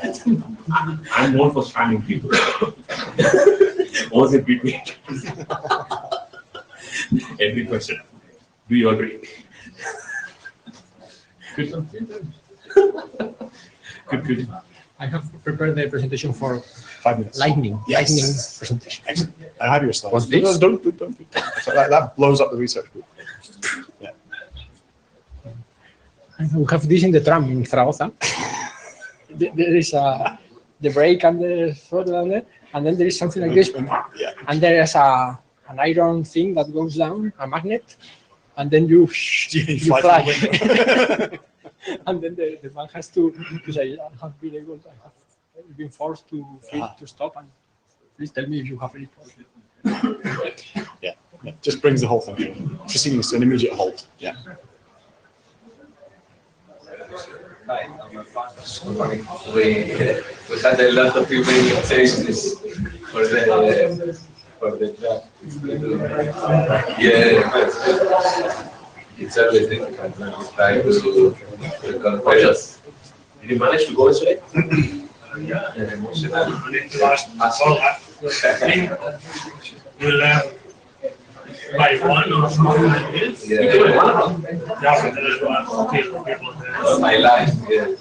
I'm known for spamming people. Was it between every question? Do you agree? Good. I have prepared the presentation for 5 minutes. lightning presentation. Excellent. I have your slides. What's this? No, don't. So that blows up the research group. Yeah. We have this in the tram in Zaragoza. There is the brake and the throttle, and then there is something like this, Yeah. and there is an iron thing that goes down, a magnet, and then you fly. And then the man has to say, I have been forced to stop, and please tell me if you have any problem. Yeah. Just brings the whole thing in. Proceeding to an immediate halt. Yeah. Hi, we had a lot of invitations for the job. Yeah, it's everything. We try to compare us. Did you manage to go yesterday? Yeah, We'll by one or something like this. yeah. My life, yeah.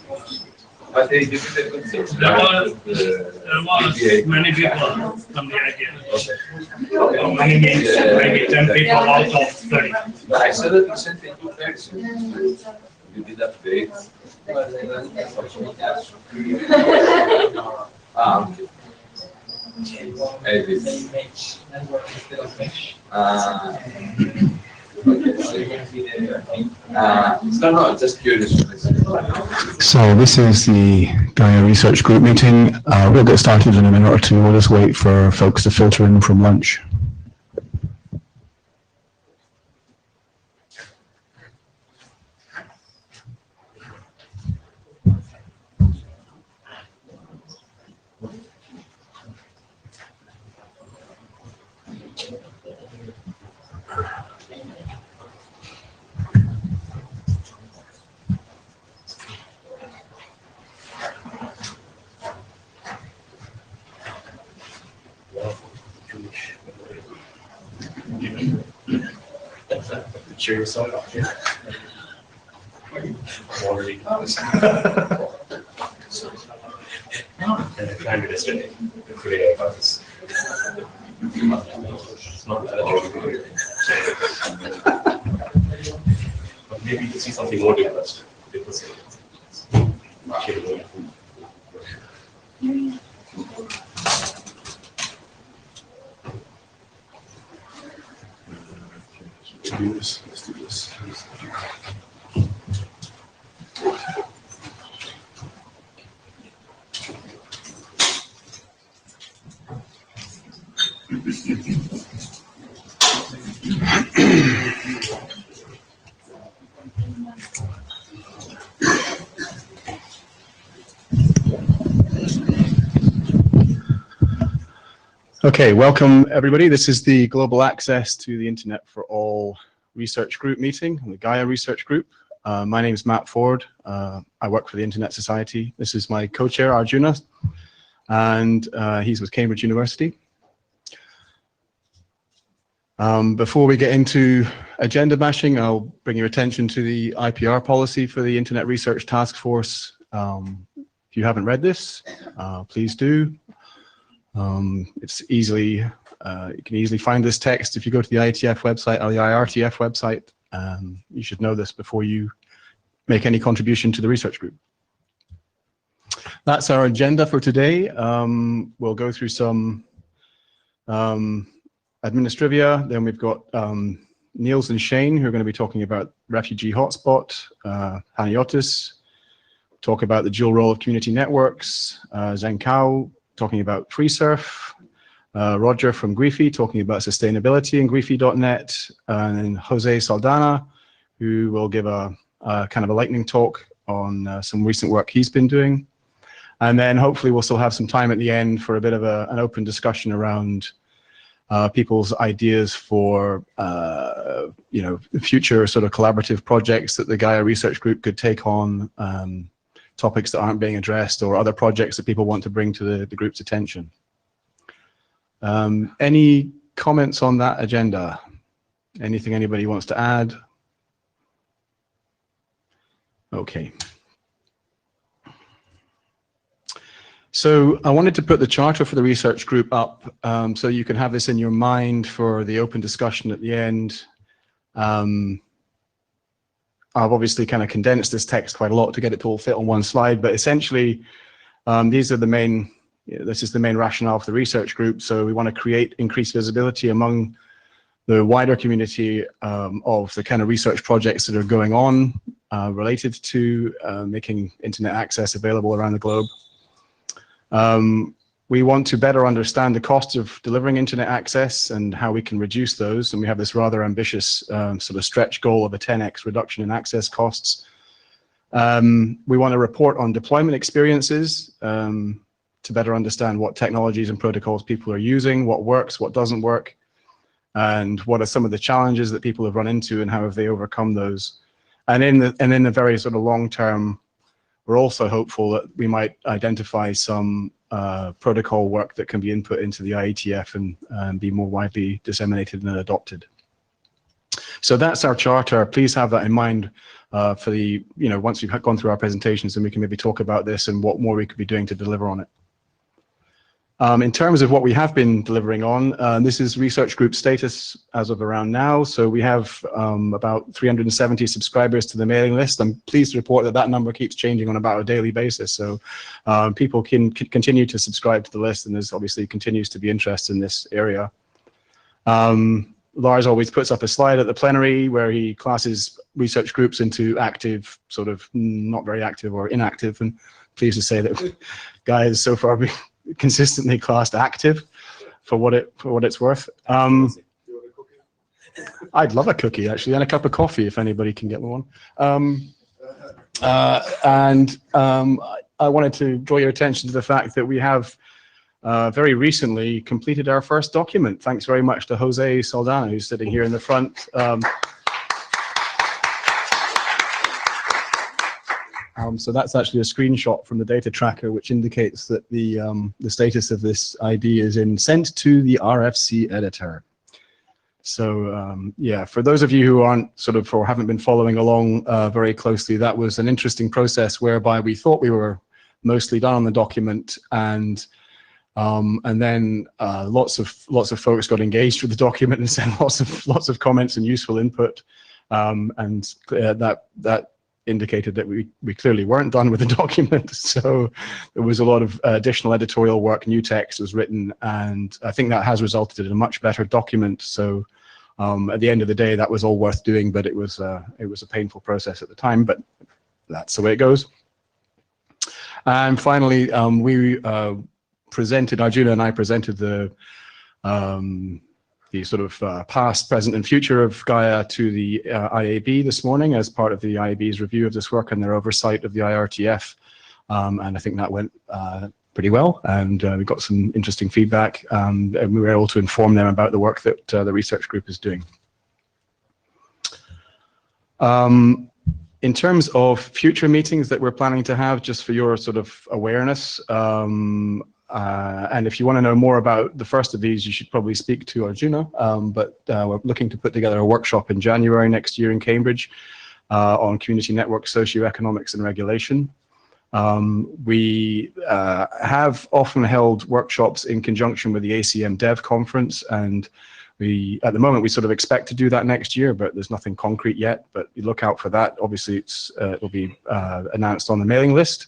But they did a good job. There was many people from the IETF. Okay. Many means, maybe 10 people out of 30. But I saw that you sent a new version. You did updates. Okay. Edit. No, just curious. So this is the Gaia Research Group meeting. We'll get started in a minute or two. We'll just wait for folks to filter in from lunch. Cheer yourself up. Already. And I planned it yesterday. Today I found this. It's not that but maybe you can see something more different. Let's do this. Okay, welcome everybody. This is the Global Access to the Internet for All Research Group meeting, the Gaia Research Group. My name is Matt Ford. I work for the Internet Society. This is my co-chair, Arjuna, and he's with Cambridge University. Before we get into agenda bashing, I'll bring your attention to the IPR policy for the Internet Research Task Force. If you haven't read this, please do. It's easily, you can easily find this text if you go to the IETF website or the IRTF website. You should know this before you make any contribution to the research group. That's our agenda for today. We'll go through some administrivia. Then we've got Niels and Shane, who are going to be talking about refugee hotspot, Haniotis, talk about the dual role of community networks, Zheng Kao talking about FreeSurf, Roger from Griefy talking about sustainability in Griefy.net, and then Jose Saldana, who will give a kind of a lightning talk on some recent work he's been doing. And then hopefully we'll still have some time at the end for a bit of an open discussion around people's ideas for future sort of collaborative projects that the Gaia Research Group could take on topics that aren't being addressed or other projects that people want to bring to the group's attention. Any comments on that agenda? Anything anybody wants to add? Okay. So I wanted to put the charter for the research group up so you can have this in your mind for the open discussion at the end. I've obviously kind of condensed this text quite a lot to get it to all fit on one slide, but essentially these are the main, this is the main rationale for the research group. So we want to create increased visibility among the wider community of the kind of research projects that are going on related to making internet access available around the globe. We want to better understand the costs of delivering internet access and how we can reduce those. And we have this rather ambitious sort of stretch goal of a 10x reduction in access costs. We want to report on deployment experiences to better understand what technologies and protocols people are using, what works, what doesn't work, and what are some of the challenges that people have run into and how have they overcome those. And in the very sort of long term, we're also hopeful that we might identify some protocol work that can be input into the IETF and be more widely disseminated and adopted. So that's our charter. Please have that in mind for the, once we've gone through our presentations, and we can maybe talk about this and what more we could be doing to deliver on it. In terms of what we have been delivering on, this is research group status as of around now. So we have about 370 subscribers to the mailing list. I'm pleased to report that that number keeps changing on about a daily basis. So people can continue to subscribe to the list, and there's obviously continues to be interest in this area. Lars always puts up a slide at the plenary where he classes research groups into active, sort of not very active, or inactive. And pleased to say that Gaia has so far been consistently classed active for what it's worth. I'd love a cookie actually, and a cup of coffee if anybody can get me one. I wanted to draw your attention to the fact that we have very recently completed our first document. Thanks very much to Jose Saldana, who's sitting here in the front. So that's actually a screenshot from the data tracker, which indicates that the status of this ID is in sent to the RFC editor. So yeah, for those of you who aren't sort of or haven't been following along very closely, that was an interesting process whereby we thought we were mostly done on the document, and then lots of folks got engaged with the document and sent lots of comments and useful input, and that indicated that we clearly weren't done with the document. So there was a lot of additional editorial work, new text was written, and I think that has resulted in a much better document. So at the end of the day, that was all worth doing, but it was a painful process at the time, but that's the way it goes. And finally, we presented, Arjuna and I presented the sort of past, present, and future of Gaia to the IAB this morning as part of the IAB's review of this work and their oversight of the IRTF. And I think that went pretty well, and we got some interesting feedback, and we were able to inform them about the work that the research group is doing. In terms of future meetings that we're planning to have, just for your sort of awareness, and if you want to know more about the first of these, you should probably speak to Arjuna, but we're looking to put together a workshop in January next year in Cambridge on community network socioeconomics and regulation. We have often held workshops in conjunction with the ACM Dev conference, and at the moment we sort of expect to do that next year, but there's nothing concrete yet, but you look out for that. Obviously it'll be announced on the mailing list.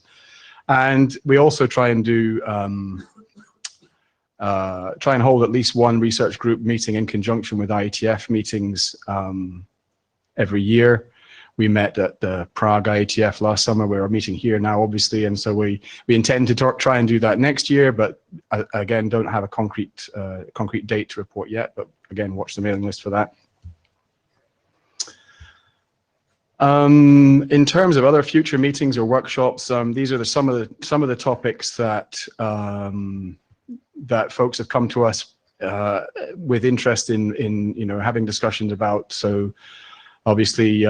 And we also try and hold at least one research group meeting in conjunction with IETF meetings every year. We met at the Prague IETF last summer. We're meeting here now, obviously, and so we intend to try and do that next year. But again, don't have a concrete date to report yet. But again, watch the mailing list for that. In terms of other future meetings or workshops, these are some of the topics that that folks have come to us with interest in having discussions about. So obviously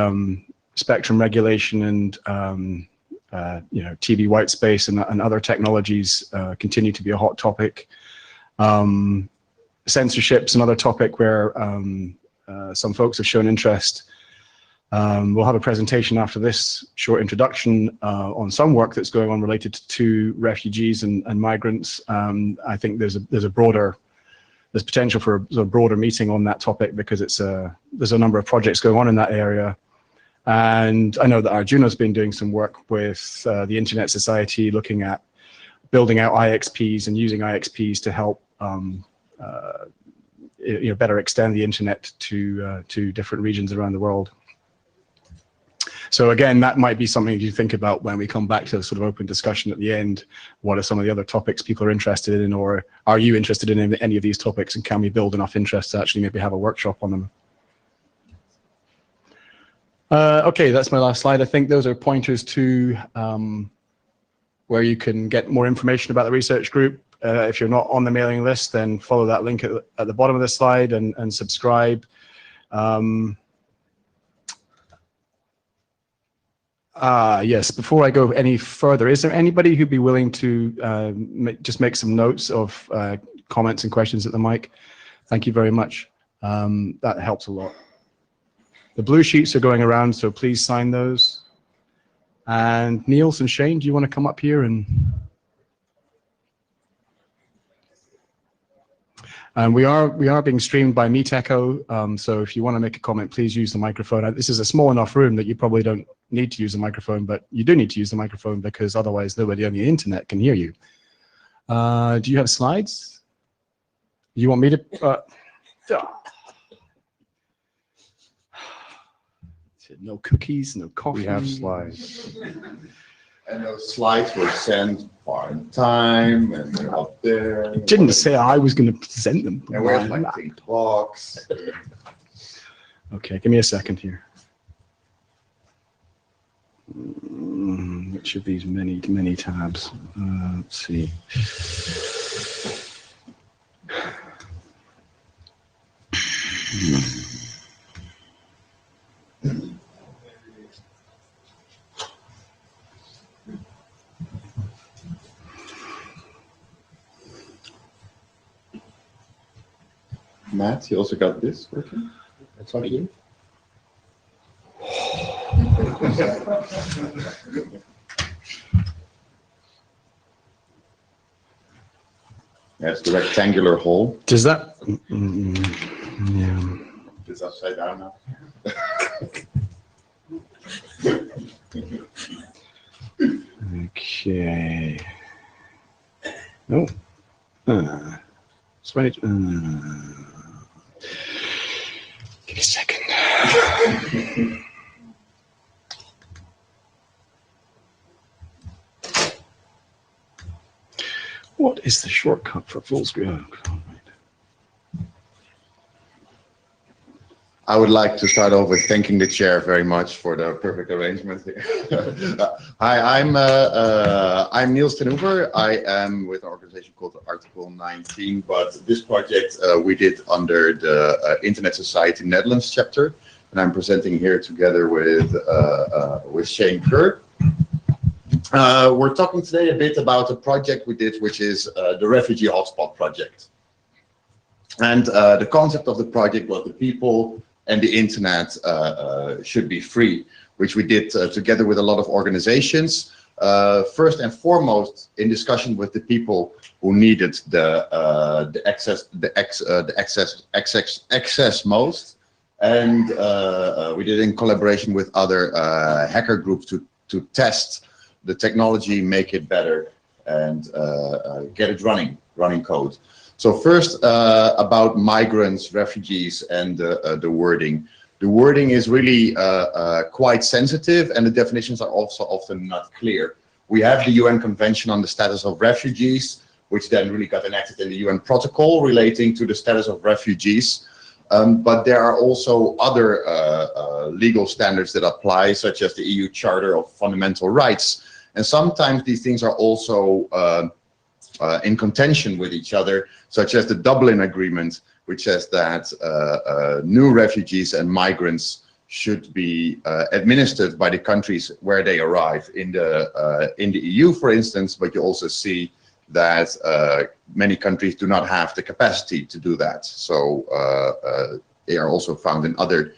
spectrum regulation and TV white space and other technologies continue to be a hot topic. Censorship's another topic where some folks have shown interest. We'll have a presentation after this short introduction on some work that's going on related to refugees and migrants. I think there's potential for a broader meeting on that topic because there's a number of projects going on in that area. And I know that Arjuna's been doing some work with the Internet Society, looking at building out IXPs and using IXPs to help better extend the internet to different regions around the world. So again, that might be something you think about when we come back to a sort of open discussion at the end. What are some of the other topics people are interested in, or are you interested in any of these topics, and can we build enough interest to actually maybe have a workshop on them? Okay, that's my last slide. I think those are pointers to where you can get more information about the research group. If you're not on the mailing list, then follow that link at the bottom of the slide and subscribe. Yes, before I go any further, is there anybody who'd be willing to just make some notes of comments and questions at the mic? Thank you very much. That helps a lot. The blue sheets are going around, so please sign those. And Niels and Shane, do you want to come up here and we are being streamed by Meet Echo, so if you want to make a comment, please use the microphone. This is a small enough room that you probably don't need to use the microphone, but you do need to use the microphone because otherwise nobody on the internet can hear you. Do you have slides? You want me to? No cookies, no coffee. We have slides. And those slides were sent in time, and they're up there. It didn't say I was going to present them. And where's my pink box? Okay, give me a second here. Which of these many tabs? Let's see. Matt, you also got this working? That's on you. That's the rectangular hole. Does that? Yeah. It's upside down now. Okay. No. So give me a second. What is the shortcut for full screen? I would like to start off with thanking the chair very much for the perfect arrangement here. Hi, I'm Niels ten Hoover. I am with an organization called Article 19, but this project we did under the Internet Society Netherlands chapter, and I'm presenting here together with Shane Kerr. We're talking today a bit about a project we did, which is the Refugee Hotspot project. And the concept of the project was the people and the internet should be free, which we did together with a lot of organizations. First and foremost, in discussion with the people who needed the access most, and we did in collaboration with other hacker groups to test the technology, make it better, and get it running code. So first, about migrants, refugees, and the wording. The wording is really quite sensitive, and the definitions are also often not clear. We have the UN Convention on the Status of Refugees, which then really got enacted in the UN protocol relating to the status of refugees. But there are also other legal standards that apply, such as the EU Charter of Fundamental Rights. And sometimes these things are also in contention with each other, such as the Dublin Agreement, which says that new refugees and migrants should be administered by the countries where they arrive in the EU, for instance. But you also see that many countries do not have the capacity to do that. So they are also found in other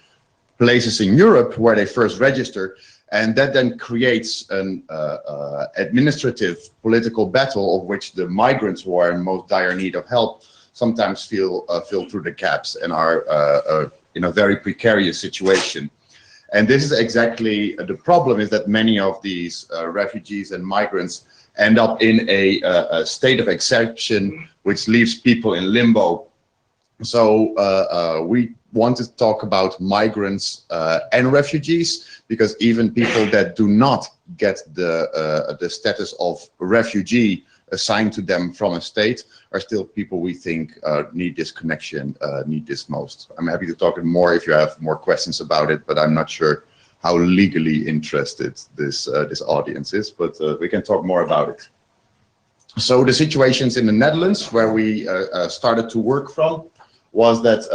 places in Europe where they first register, and that then creates an administrative political battle of which the migrants who are in most dire need of help sometimes feel through the gaps and are in a very precarious situation. And this is exactly the problem, is that many of these refugees and migrants end up in a state of exception, which leaves people in limbo. So we want to talk about migrants and refugees, because even people that do not get the status of refugee assigned to them from a state are still people we think need this connection, need this most. I'm happy to talk more if you have more questions about it, but I'm not sure how legally interested this audience is, but we can talk more about it. So the situations in the Netherlands where we started to work from was that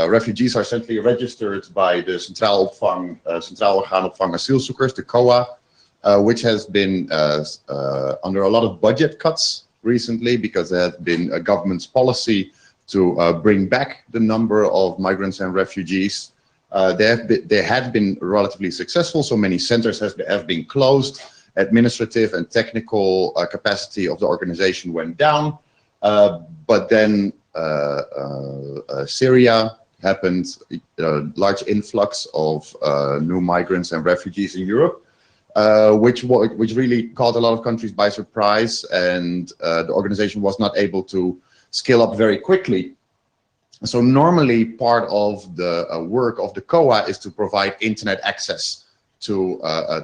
refugees are centrally registered by the Centraal Orgaan Opvang Asielzoekers, the COA, which has been under a lot of budget cuts recently, because there has been a government's policy to bring back the number of migrants and refugees. They have been relatively successful, so many centers have been closed. Administrative and technical capacity of the organization went down, but then Syria happened, a large influx of new migrants and refugees in Europe, which really caught a lot of countries by surprise, and the organization was not able to scale up very quickly. So normally part of the work of the COA is to provide internet access to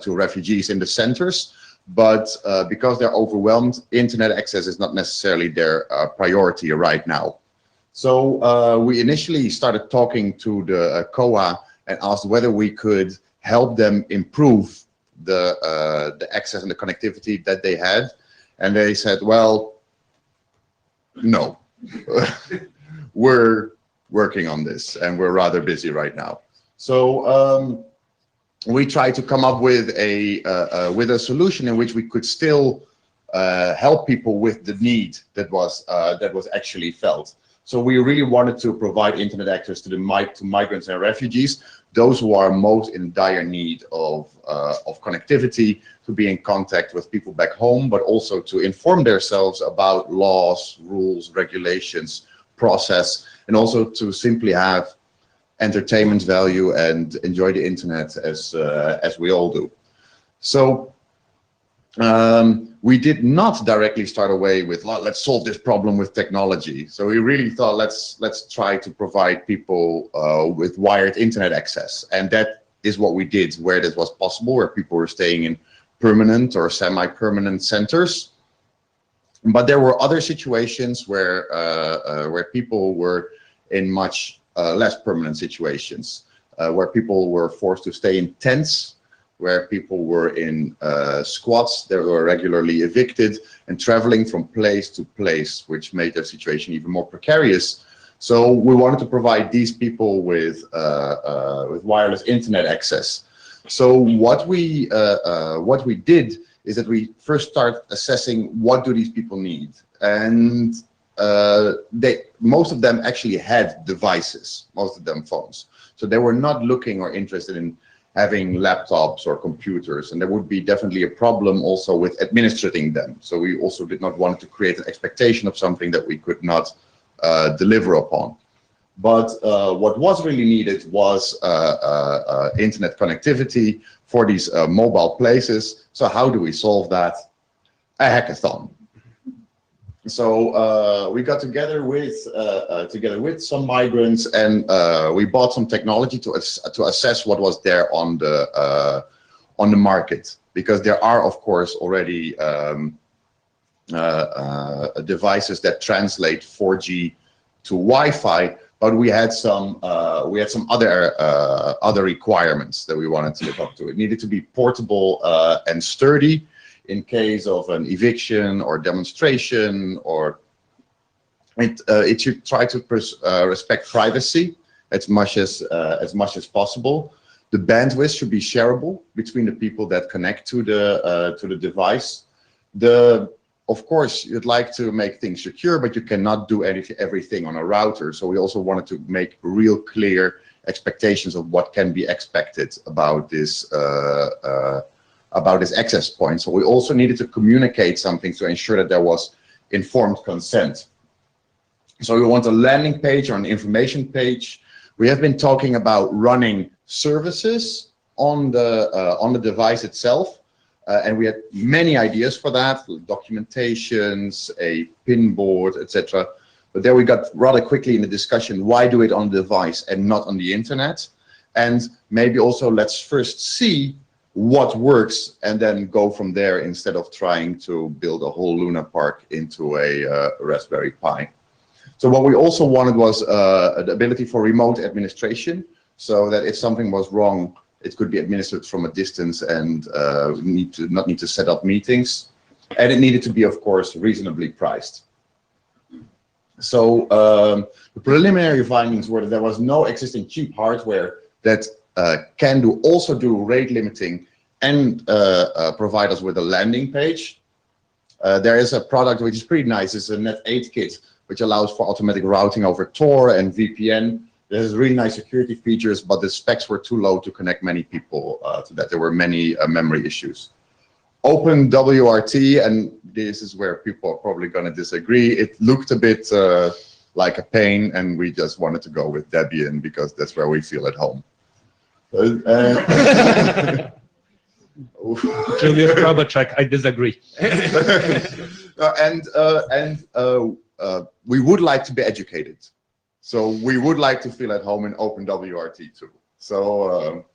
refugees in the centers, but because they're overwhelmed, internet access is not necessarily their priority right now. So we initially started talking to the COA and asked whether we could help them improve the access and the connectivity that they had, and they said, well, no. We're working on this and we're rather busy right now. So we tried to come up with a solution in which we could still help people with the need that was actually felt. So we really wanted to provide internet access to migrants and refugees, those who are most in dire need of connectivity, to be in contact with people back home, but also to inform themselves about laws, rules, regulations, process, and also to simply have entertainment value and enjoy the internet as we all do. So we did not directly start away with let's solve this problem with technology. So we really thought let's try to provide people with wired internet access, and that is what we did where this was possible, where people were staying in permanent or semi-permanent centers. But there were other situations where people were in much less permanent situations, where people were forced to stay in tents, where people were in squats that were regularly evicted and traveling from place to place, which made their situation even more precarious. So we wanted to provide these people with wireless internet access. So what we did is that we first start assessing what do these people need, and most of them actually had devices, most of them phones. So they were not looking or interested in having laptops or computers, and there would be definitely a problem also with administrating them. So we also did not want to create an expectation of something that we could not deliver upon. But what was really needed was internet connectivity for these mobile places. So how do we solve that? A hackathon. So we got together with some migrants, and we bought some technology to assess what was there on the market, because there are of course already devices that translate 4G to Wi-Fi, but we had some other requirements that we wanted to live up to. It needed to be portable and sturdy in case of an eviction or demonstration, or it should try to respect privacy as much as possible. The bandwidth should be shareable between the people that connect to the device. Of course, you'd like to make things secure, but you cannot do everything on a router. So we also wanted to make real clear expectations of what can be expected about this access point. So we also needed to communicate something to ensure that there was informed consent. So we want a landing page or an information page. We have been talking about running services on the device itself. And we had many ideas for that, documentations, a pin board, etc. But there we got rather quickly in the discussion, why do it on the device and not on the internet? And maybe also let's first see what works and then go from there instead of trying to build a whole Luna Park into a Raspberry Pi. So what we also wanted was the ability for remote administration, so that if something was wrong, it could be administered from a distance and not need to set up meetings. And it needed to be, of course, reasonably priced. So the preliminary findings were that there was no existing cheap hardware that can also do rate limiting and provide us with a landing page. There is a product which is pretty nice. It's a Net8 kit, which allows for automatic routing over Tor and VPN. There's really nice security features, but the specs were too low to connect many people to that. There were many memory issues. OpenWRT, and this is where people are probably going to disagree, it looked a bit like a pain, and we just wanted to go with Debian because that's where we feel at home. Julius Probacek, I disagree. We would like to be educated. So we would like to feel at home in OpenWRT too. So,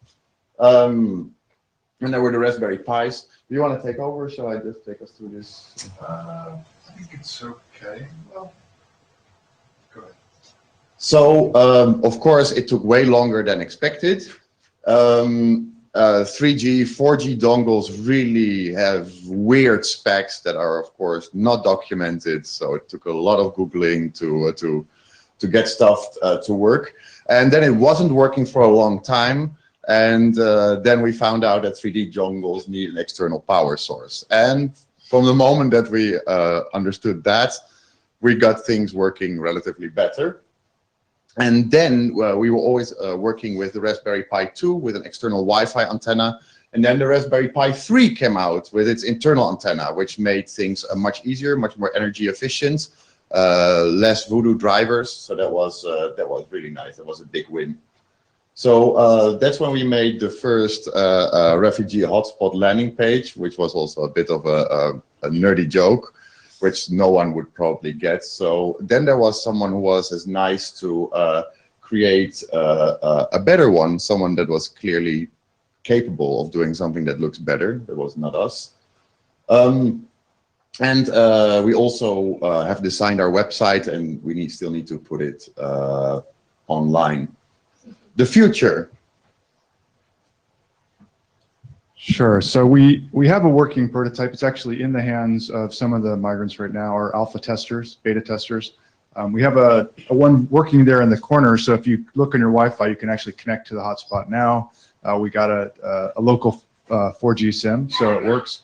and there were the Raspberry Pis. Do you want to take over? Shall I just take us through this? I think it's okay. Well, go ahead. So, of course, it took way longer than expected. 3G, 4G dongles really have weird specs that are, of course, not documented. So it took a lot of Googling to get stuff to work. And then it wasn't working for a long time. And then we found out that 3D dongles need an external power source. And from the moment that we understood that, we got things working relatively better. And then we were always working with the Raspberry Pi 2 with an external Wi-Fi antenna. And then the Raspberry Pi 3 came out with its internal antenna, which made things much easier, much more energy efficient, less voodoo drivers. So that was really nice. That was a big win. So that's when we made the first refugee hotspot landing page, which was also a bit of a nerdy joke, which no one would probably get. So then there was someone who was as nice to create a better one, someone that was clearly capable of doing something that looks better. That was not us. And we also have designed our website, and we still need to put it online. The future. Sure. So we have a working prototype. It's actually in the hands of some of the migrants right now, our alpha testers, beta testers. We have a one working there in the corner. So if you look on your Wi-Fi, you can actually connect to the hotspot now. We got a local 4G SIM, so it works.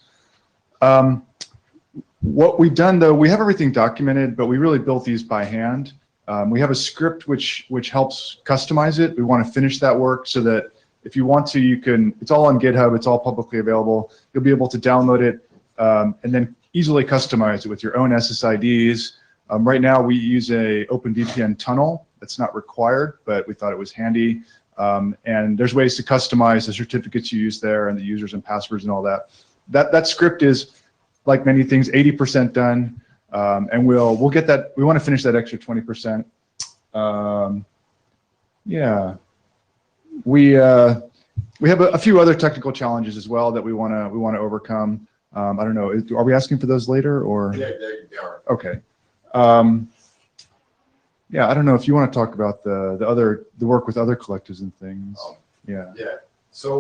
What we've done, though, we have everything documented, but we really built these by hand. We have a script which helps customize it. We want to finish that work so that if you want to, you can, it's all on GitHub, it's all publicly available. You'll be able to download it and then easily customize it with your own SSIDs. Right now we use a OpenVPN tunnel. That's not required, but we thought it was handy. And there's ways to customize the certificates you use there and the users and passwords and all that. That script is, like many things, 80% done. And we'll get that. We want to finish that extra 20%. Yeah, we have a few other technical challenges as well that we want to overcome. I don't know. Are we asking for those later or? Yeah, they are. Okay. Yeah, I don't know if you want to talk about the work with other collectives and things. Yeah. Yeah. So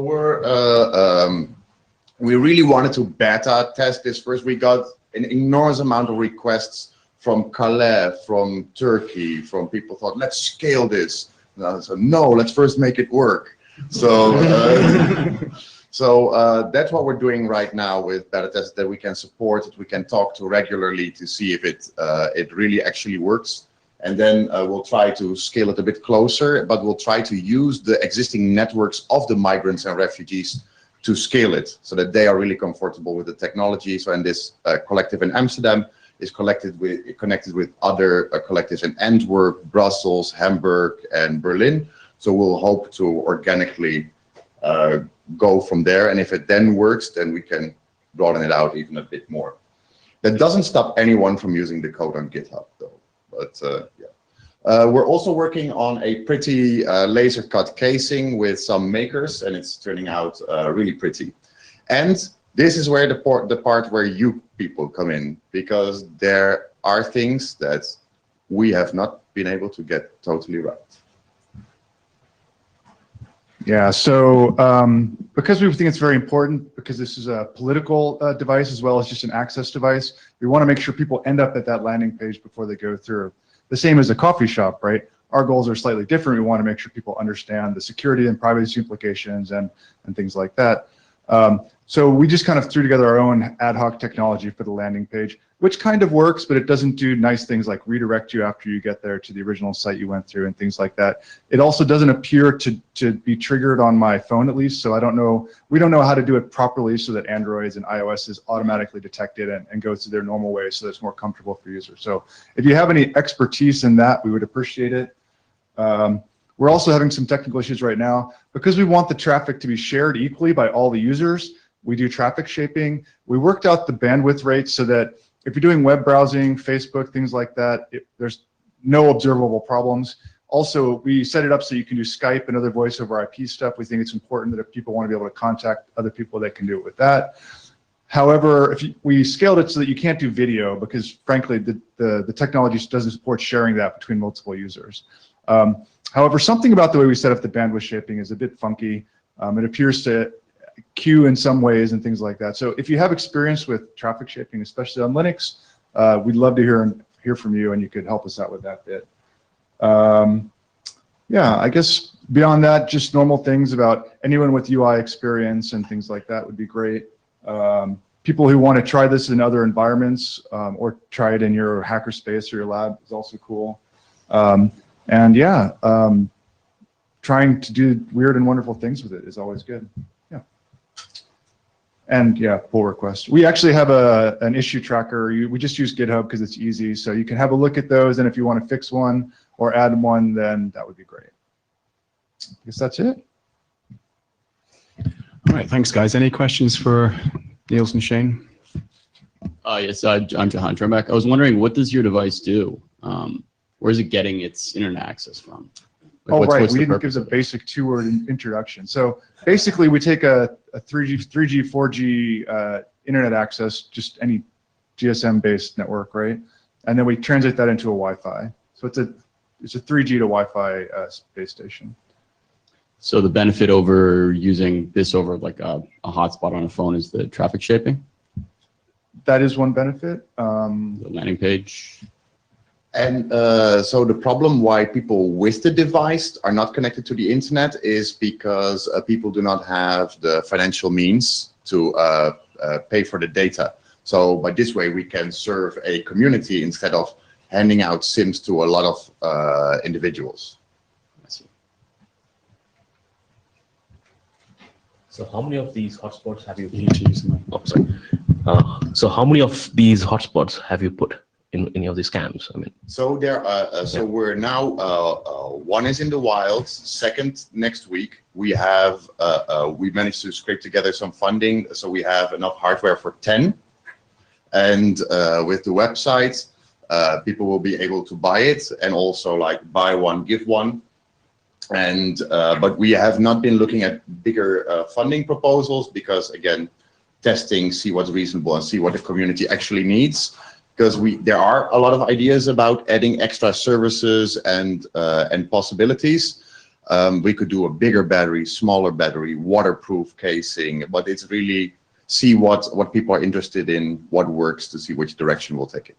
we really wanted to beta test this first. We got an enormous amount of requests from Calais, from Turkey, from people thought, let's scale this. So no, let's first make it work. So that's what we're doing right now with beta tests, that we can support it, we can talk to regularly to see if it really actually works. And then we'll try to scale it a bit closer, but we'll try to use the existing networks of the migrants and refugees to scale it so that they are really comfortable with the technology. So in this collective in Amsterdam is connected with other collectives in Antwerp, Brussels, Hamburg, and Berlin. So we'll hope to organically go from there. And if it then works, then we can broaden it out even a bit more. That doesn't stop anyone from using the code on GitHub though. But yeah. We're also working on a pretty laser cut casing with some makers, and it's turning out really pretty. And this is where the part where you people come in, because there are things that we have not been able to get totally right. Yeah, so because we think it's very important, because this is a political device as well as just an access device, we want to make sure people end up at that landing page before they go through. The same as a coffee shop, right? Our goals are slightly different. We want to make sure people understand the security and privacy implications and things like that. So we just kind of threw together our own ad hoc technology for the landing page, which kind of works, but it doesn't do nice things like redirect you after you get there to the original site you went through and things like that. It also doesn't appear to be triggered on my phone, at least. So we don't know how to do it properly so that Androids and iOS is automatically detected and goes through their normal way so that it's more comfortable for users. So if you have any expertise in that, we would appreciate it. We're also having some technical issues right now. Because we want the traffic to be shared equally by all the users, we do traffic shaping. We worked out the bandwidth rates so that if you're doing web browsing, Facebook, things like that, there's no observable problems. Also, we set it up so you can do Skype and other voice over IP stuff. We think it's important that if people want to be able to contact other people, they can do it with that. However, we scaled it so that you can't do video because, frankly, the technology doesn't support sharing that between multiple users. However, something about the way we set up the bandwidth shaping is a bit funky. It appears to queue in some ways and things like that. So if you have experience with traffic shaping, especially on Linux, we'd love to hear from you, and you could help us out with that bit. Yeah, I guess beyond that, just normal things about anyone with UI experience and things like that would be great. People who want to try this in other environments or try it in your hackerspace or your lab is also cool. And yeah, trying to do weird and wonderful things with it is always good. Yeah. And yeah, pull requests. We actually have an issue tracker. We just use GitHub because it's easy. So you can have a look at those. And if you want to fix one or add one, then that would be great. I guess that's it. All right, thanks, guys. Any questions for Niels and Shane? Yes, I'm Jahan Trembeck. I was wondering, what does your device do? Where is it getting its internet access from? Like, right, we didn't give a basic two-word introduction. So basically, we take a 3G, 4G internet access, just any GSM-based network, right? And then we translate that into a Wi-Fi. So it's a 3G to Wi-Fi base station. So the benefit over using this over like a hotspot on a phone is the traffic shaping? That is one benefit. The landing page? And so the problem why people with the device are not connected to the internet is because people do not have the financial means to pay for the data. So by this way, we can serve a community instead of handing out SIMs to a lot of individuals. I see. So how many of these hotspots have you? Oh, sorry. So how many of these hotspots have you put in any of these camps? I mean, so there are. So we're now one is in the wild. Second, next week we have we managed to scrape together some funding, so we have enough hardware for 10. And with the website, people will be able to buy it and also like buy one, give one. And but we have not been looking at bigger funding proposals because again, testing, see what's reasonable and see what the community actually needs. Because there are a lot of ideas about adding extra services and possibilities. We could do a bigger battery, smaller battery, waterproof casing, but it's really see what people are interested in, what works to see which direction we'll take it.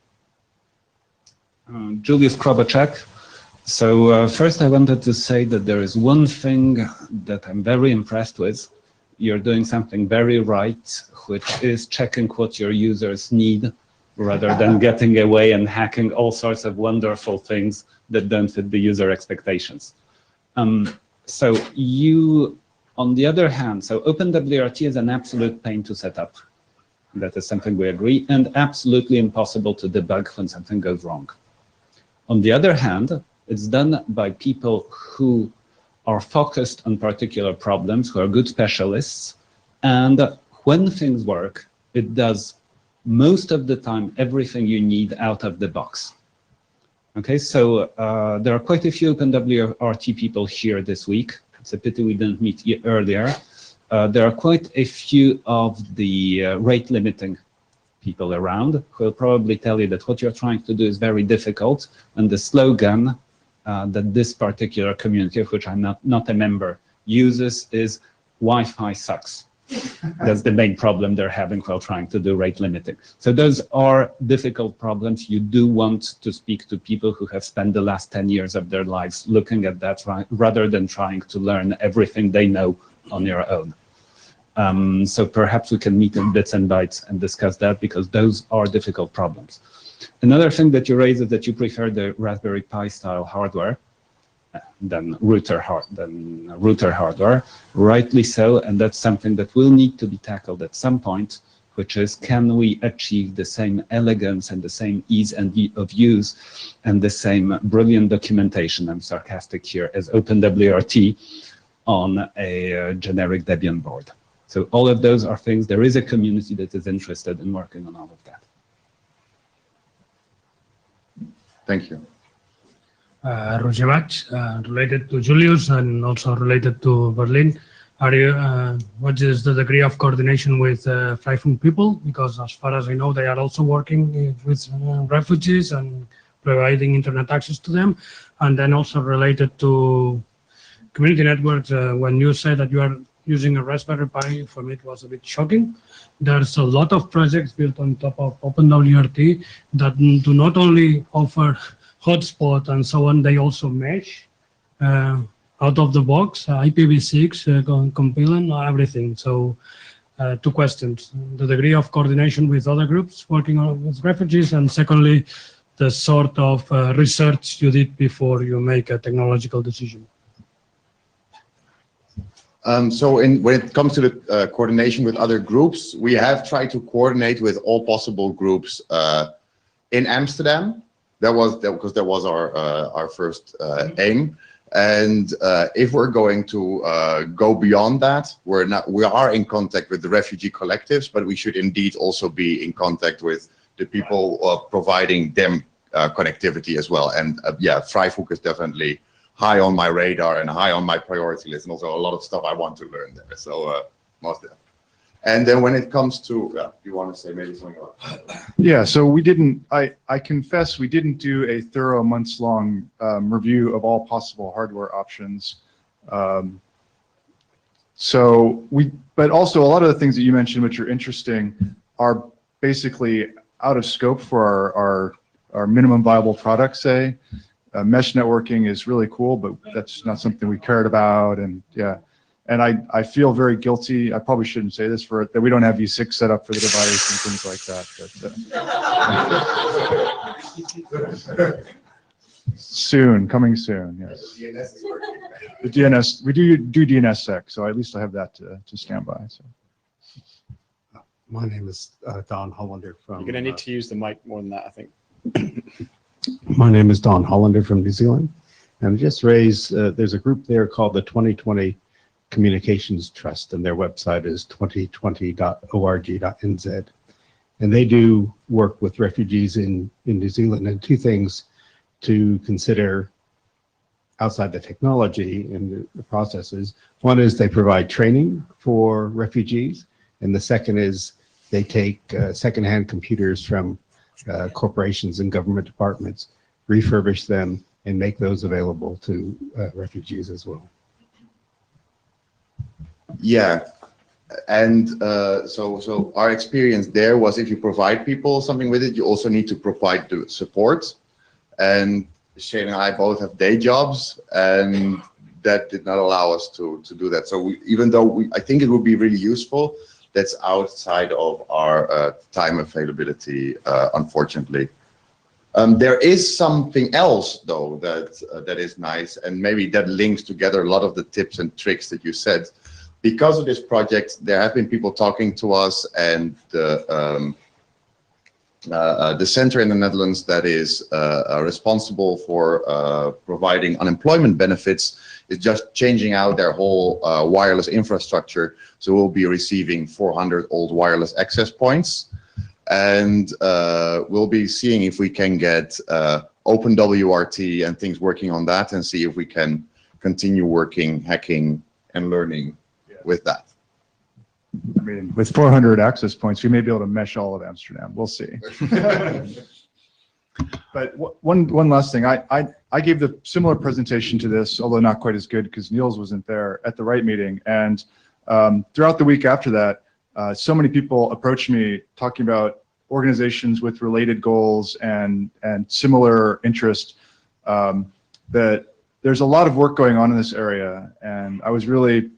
Julius Krabacek. So first I wanted to say that there is one thing that I'm very impressed with. You're doing something very right, which is checking what your users need rather than getting away and hacking all sorts of wonderful things that don't fit the user expectations. So you, on the other hand, so OpenWRT is an absolute pain to set up. That is something we agree, and absolutely impossible to debug when something goes wrong. On the other hand, it's done by people who are focused on particular problems, who are good specialists, and when things work, it does most of the time everything you need out of the box. Okay, so there are quite a few OpenWRT people here this week. It's a pity we didn't meet earlier. There are quite a few of the rate limiting people around who will probably tell you that what you're trying to do is very difficult, and the slogan that this particular community, of which I'm not a member, uses is Wi-Fi sucks. That's the main problem they're having while trying to do rate limiting. So those are difficult problems. You do want to speak to people who have spent the last 10 years of their lives looking at that, rather than trying to learn everything they know on your own. So perhaps we can meet in bits and bytes and discuss that, because those are difficult problems. Another thing that you raise is that you prefer the Raspberry Pi style hardware than router hardware, rightly so, and that's something that will need to be tackled at some point, which is, can we achieve the same elegance and the same ease of use and the same brilliant documentation, I'm sarcastic here, as OpenWRT on a generic Debian board. So all of those are things, there is a community that is interested in working on all of that. Thank you. Roger Bach, related to Julius and also related to Berlin, are you, what is the degree of coordination with Freifunk people? Because as far as I know, they are also working with refugees and providing internet access to them. And then also related to community networks, when you say that you are using a Raspberry Pi, for me it was a bit shocking. There's a lot of projects built on top of OpenWRT that do not only offer hotspot and so on, they also mesh out of the box, IPv6, compiling, everything. So 2 questions: the degree of coordination with other groups working on with refugees, and secondly, the sort of research you did before you make a technological decision. So when it comes to the coordination with other groups, we have tried to coordinate with all possible groups in Amsterdam. That was because that was our first aim. And if we're going to go beyond that, we are in contact with the refugee collectives, but we should indeed also be in contact with the people providing them connectivity as well. And yeah, Freifunk is definitely high on my radar and high on my priority list, and also a lot of stuff I want to learn there. So most definitely. And then when it comes to, you want to say maybe something about that? Yeah, so we didn't, I confess we didn't do a thorough months-long review of all possible hardware options. But also a lot of the things that you mentioned, which are interesting, are basically out of scope for our minimum viable product, say. Mesh networking is really cool, but that's not something we cared about, and yeah. And I feel very guilty. I probably shouldn't say this that we don't have V6 set up for the device and things like that. But, soon, coming soon, yes. The DNS is working. The DNS, we do DNSSEC, so at least I have that to stand by. So. My name is Don Hollander from. You're going to need to use the mic more than that, I think. My name is Don Hollander from New Zealand, and just raised. There's a group there called the 2020 Communications Trust, and their website is 2020.org.nz. And they do work with refugees in New Zealand, and 2 things to consider outside the technology and the processes. One is they provide training for refugees, and the second is they take secondhand computers from corporations and government departments, refurbish them, and make those available to refugees as well. Yeah, and so our experience there was, if you provide people something with it, you also need to provide the support. And Shane and I both have day jobs, and that did not allow us to do that. So even though I think it would be really useful, that's outside of our time availability, unfortunately. There is something else though that is nice, and maybe that links together a lot of the tips and tricks that you said. Because of this project, there have been people talking to us, and the center in the Netherlands that is responsible for providing unemployment benefits is just changing out their whole wireless infrastructure. So we'll be receiving 400 old wireless access points, and we'll be seeing if we can get OpenWRT and things working on that, and see if we can continue working, hacking, and learning with that. I mean, with 400 access points, we may be able to mesh all of Amsterdam. We'll see. But one last thing, I gave the similar presentation to this, although not quite as good because Niels wasn't there at the right meeting. And throughout the week after that, so many people approached me talking about organizations with related goals and similar interest, that there's a lot of work going on in this area. And I was really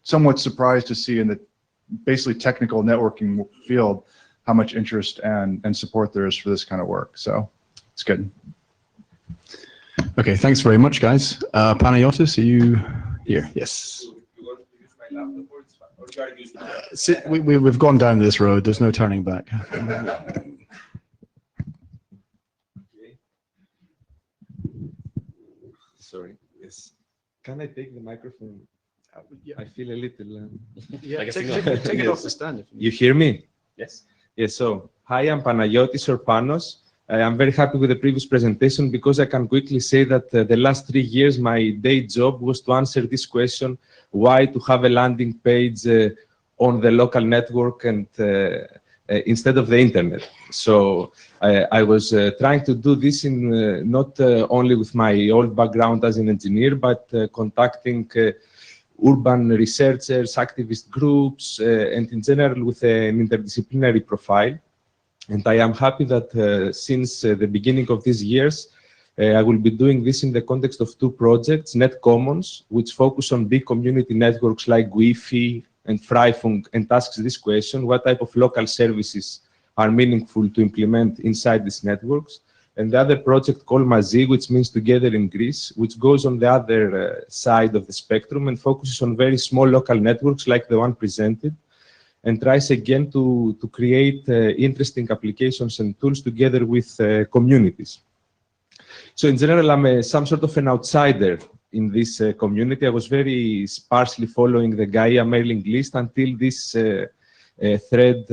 somewhat surprised to see in the basically technical networking field how much interest and support there is for this kind of work. So it's good. Okay, thanks very much, guys. Panayotis, are you here? Yes. We've gone down this road. There's no turning back. Sorry. Yes. Can I take the microphone? I feel a little. Yeah, take it off the stand. You hear me? Yes. Yes. So, hi, I'm Panayotis or Panos. I'm very happy with the previous presentation because I can quickly say that the last 3 years, my day job was to answer this question: why to have a landing page on the local network and instead of the internet. So I was trying to do this in not only with my old background as an engineer, but contacting urban researchers, activist groups, and in general with an interdisciplinary profile. And I am happy that since the beginning of these years, I will be doing this in the context of 2 projects, Net Commons, which focus on big community networks like Wi-Fi and Freifunk, and asks this question: what type of local services are meaningful to implement inside these networks? And the other project called Mazi, which means together in Greece, which goes on the other side of the spectrum and focuses on very small local networks like the one presented, and tries again to create interesting applications and tools together with communities. So in general, I'm some sort of an outsider in this community. I was very sparsely following the Gaia mailing list until this thread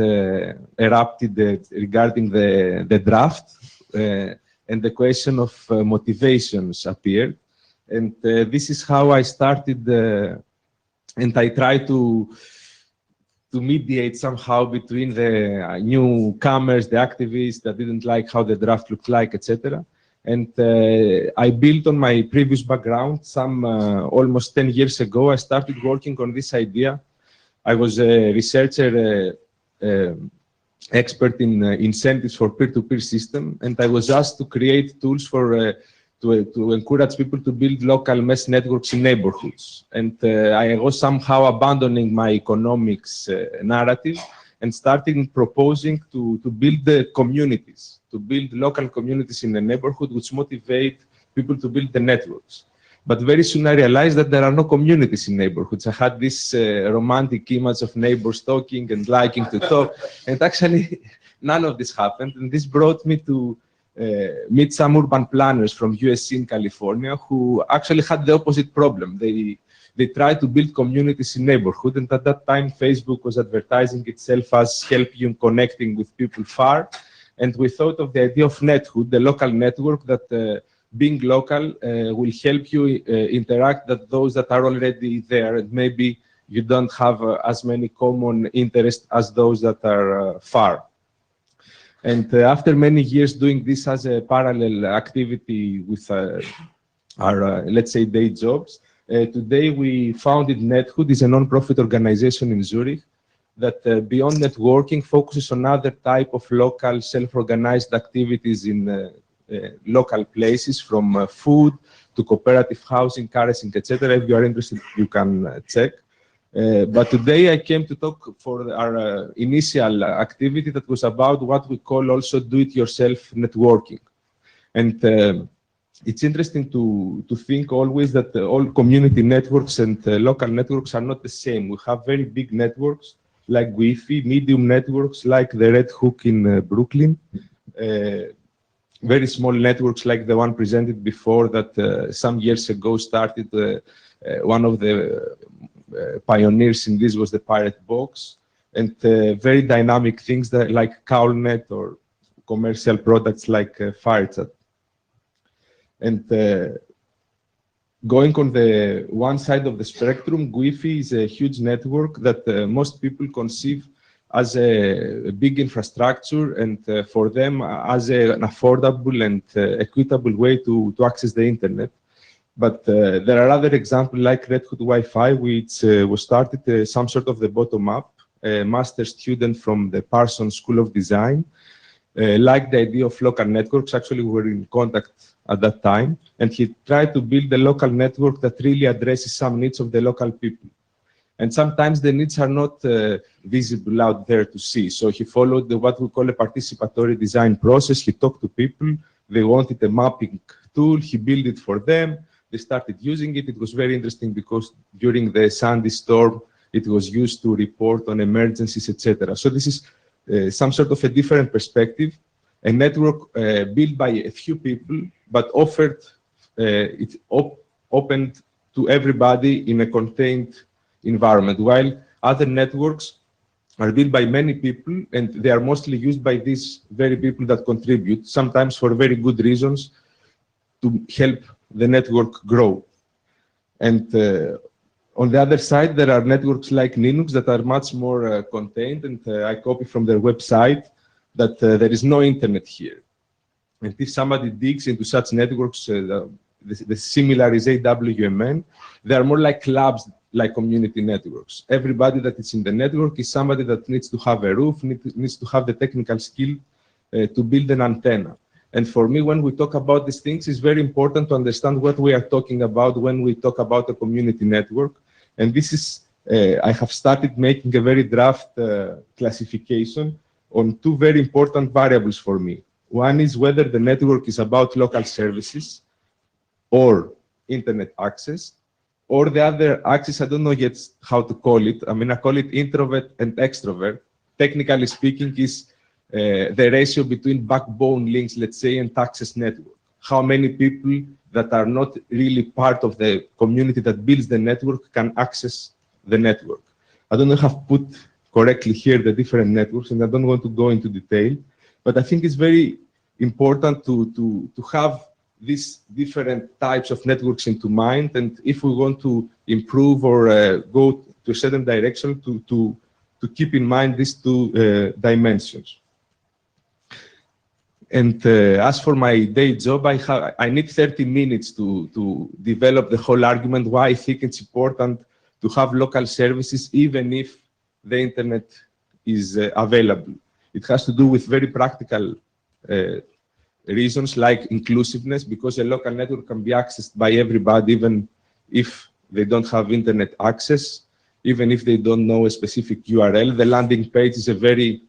erupted regarding the draft, and the question of motivations appeared. And this is how I started, and I tried to mediate somehow between the newcomers, the activists that didn't like how the draft looked like, etc. And I built on my previous background. Some almost 10 years ago, I started working on this idea. I was a researcher, expert in incentives for peer-to-peer system, and I was asked to create tools for to encourage people to build local mesh networks in neighborhoods. And I was somehow abandoning my economics narrative and starting proposing to build the communities, to build local communities in the neighborhood, which motivate people to build the networks. But very soon I realized that there are no communities in neighborhoods. I had this romantic image of neighbors talking and liking to talk, and actually none of this happened. And this brought me to meet some urban planners from USC in California who actually had the opposite problem. They tried to build communities in neighborhood, and at that time Facebook was advertising itself as help you connecting with people far. And we thought of the idea of nethood, the local network that being local will help you interact with those that are already there, and maybe you don't have as many common interests as those that are far. And after many years doing this as a parallel activity with our, let's say, day jobs, today we founded Nethood, is a non-profit organization in Zurich that beyond networking focuses on other type of local self-organized activities in local places from food to cooperative housing, caressing, etc. If you are interested, you can check. But today I came to talk for our initial activity that was about what we call also do-it-yourself networking. And it's interesting to think always that all community networks and local networks are not the same. We have very big networks like Wi-Fi, medium networks like the Red Hook in Brooklyn, very small networks like the one presented before that some years ago started. One of the pioneers in this was the Pirate Box, and very dynamic things that like CowlNet or commercial products like FireChat. And going on the one side of the spectrum, Wi-Fi is a huge network that most people conceive as a big infrastructure and for them as an affordable and equitable way to access the internet. But there are other examples like Red Hook Wi-Fi, which was started some sort of the bottom up. A master student from the Parsons School of Design liked the idea of local networks. Actually, we were in contact at that time, and he tried to build a local network that really addresses some needs of the local people. And sometimes the needs are not visible out there to see. So he followed what we call a participatory design process. He talked to people. They wanted a mapping tool. He built it for them. They started using it. It was very interesting because during the Sandy storm, it was used to report on emergencies, etc. So this is some sort of a different perspective, a network built by a few people, but offered, opened to everybody in a contained environment, while other networks are built by many people and they are mostly used by these very people that contribute, sometimes for very good reasons, to help the network grow. And on the other side, there are networks like Linux that are much more contained, and I copy from their website that there is no internet here. And if somebody digs into such networks, the similar is AWMN, they are more like clubs, like community networks. Everybody that is in the network is somebody that needs to have a roof, needs to have the technical skill to build an antenna. And for me, when we talk about these things, it's very important to understand what we are talking about when we talk about a community network. And this is, I have started making a very draft classification on two very important variables for me. One is whether the network is about local services or internet access, or the other axis, I don't know yet how to call it. I mean, I call it introvert and extrovert. Technically speaking, is the ratio between backbone links, let's say, and access network. How many people that are not really part of the community that builds the network can access the network. I don't know if I've put correctly here the different networks, and I don't want to go into detail, but I think it's very important to have these different types of networks into mind, and if we want to improve or go to a certain direction, to keep in mind these two dimensions. And as for my day job, I need 30 minutes to develop the whole argument why I think it's important to have local services, even if the internet is available. It has to do with very practical reasons like inclusiveness, because a local network can be accessed by everybody, even if they don't have internet access, even if they don't know a specific URL. The landing page is a very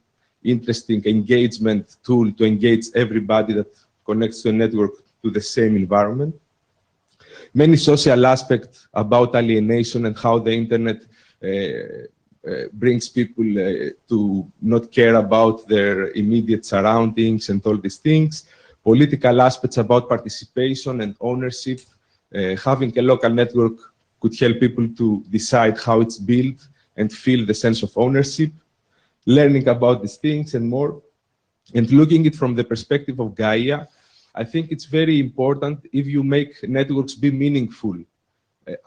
interesting engagement tool to engage everybody that connects to a network to the same environment. Many social aspects about alienation and how the internet brings people to not care about their immediate surroundings and all these things. Political aspects about participation and ownership. Having a local network could help people to decide how it's built and feel the sense of ownership. Learning about these things and more. And looking at it from the perspective of Gaia, I think it's very important if you make networks be meaningful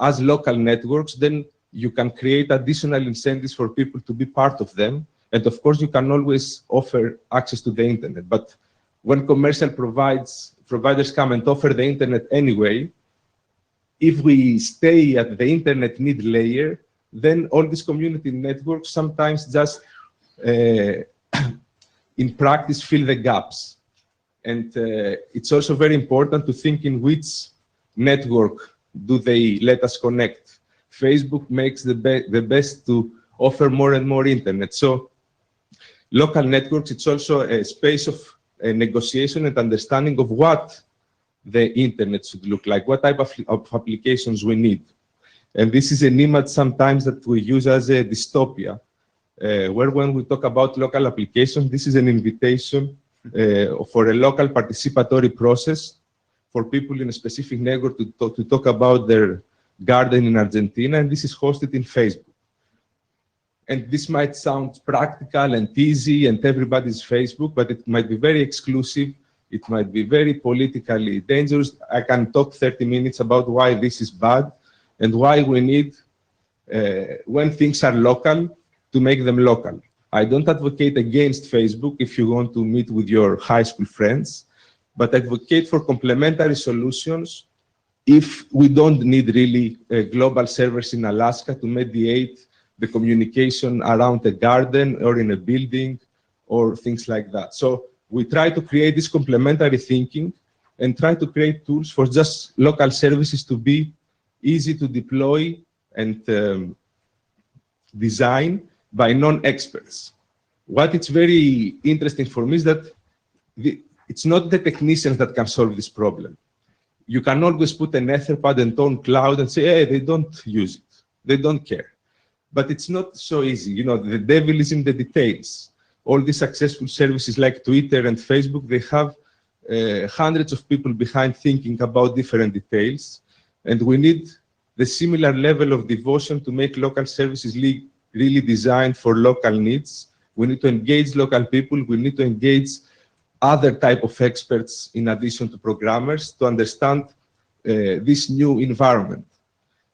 as local networks, then you can create additional incentives for people to be part of them. And of course, you can always offer access to the internet. But when commercial providers come and offer the internet anyway, if we stay at the internet need layer, then all these community networks sometimes just in practice fill the gaps. And it's also very important to think in which network do they let us connect. Facebook makes the best to offer more and more internet. So local networks, it's also a space of negotiation and understanding of what the internet should look like, what type of applications we need. And this is an image sometimes that we use as a dystopia, where when we talk about local applications, this is an invitation for a local participatory process for people in a specific network to talk about their garden in Argentina, and this is hosted in Facebook. And this might sound practical and easy and everybody's Facebook, but it might be very exclusive. It might be very politically dangerous. I can talk 30 minutes about why this is bad and why we need, when things are local, to make them local. I don't advocate against Facebook if you want to meet with your high school friends, but advocate for complementary solutions if we don't need really global servers in Alaska to mediate the communication around a garden or in a building or things like that. So we try to create this complementary thinking and try to create tools for just local services to be easy to deploy and design by non-experts. What is very interesting for me is that it's not the technicians that can solve this problem. You can always put an Etherpad and on cloud and say, hey, they don't use it. They don't care. But it's not so easy. You know, the devil is in the details. All these successful services like Twitter and Facebook, they have hundreds of people behind thinking about different details. And we need the similar level of devotion to make local services really designed for local needs. We need to engage local people. We need to engage other type of experts in addition to programmers to understand this new environment.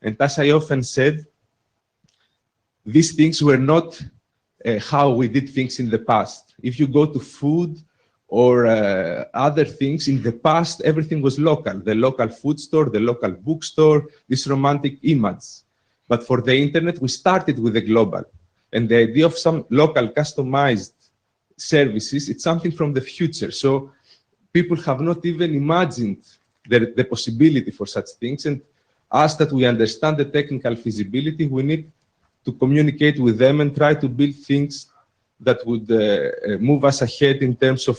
And as I often said, these things were not how we did things in the past. If you go to food or other things, in the past, everything was local. The local food store, the local bookstore, this romantic image. But for the internet, we started with the global. And the idea of some local customized services, it's something from the future. So people have not even imagined the possibility for such things. And as that we understand the technical feasibility, we need to communicate with them and try to build things that would move us ahead in terms of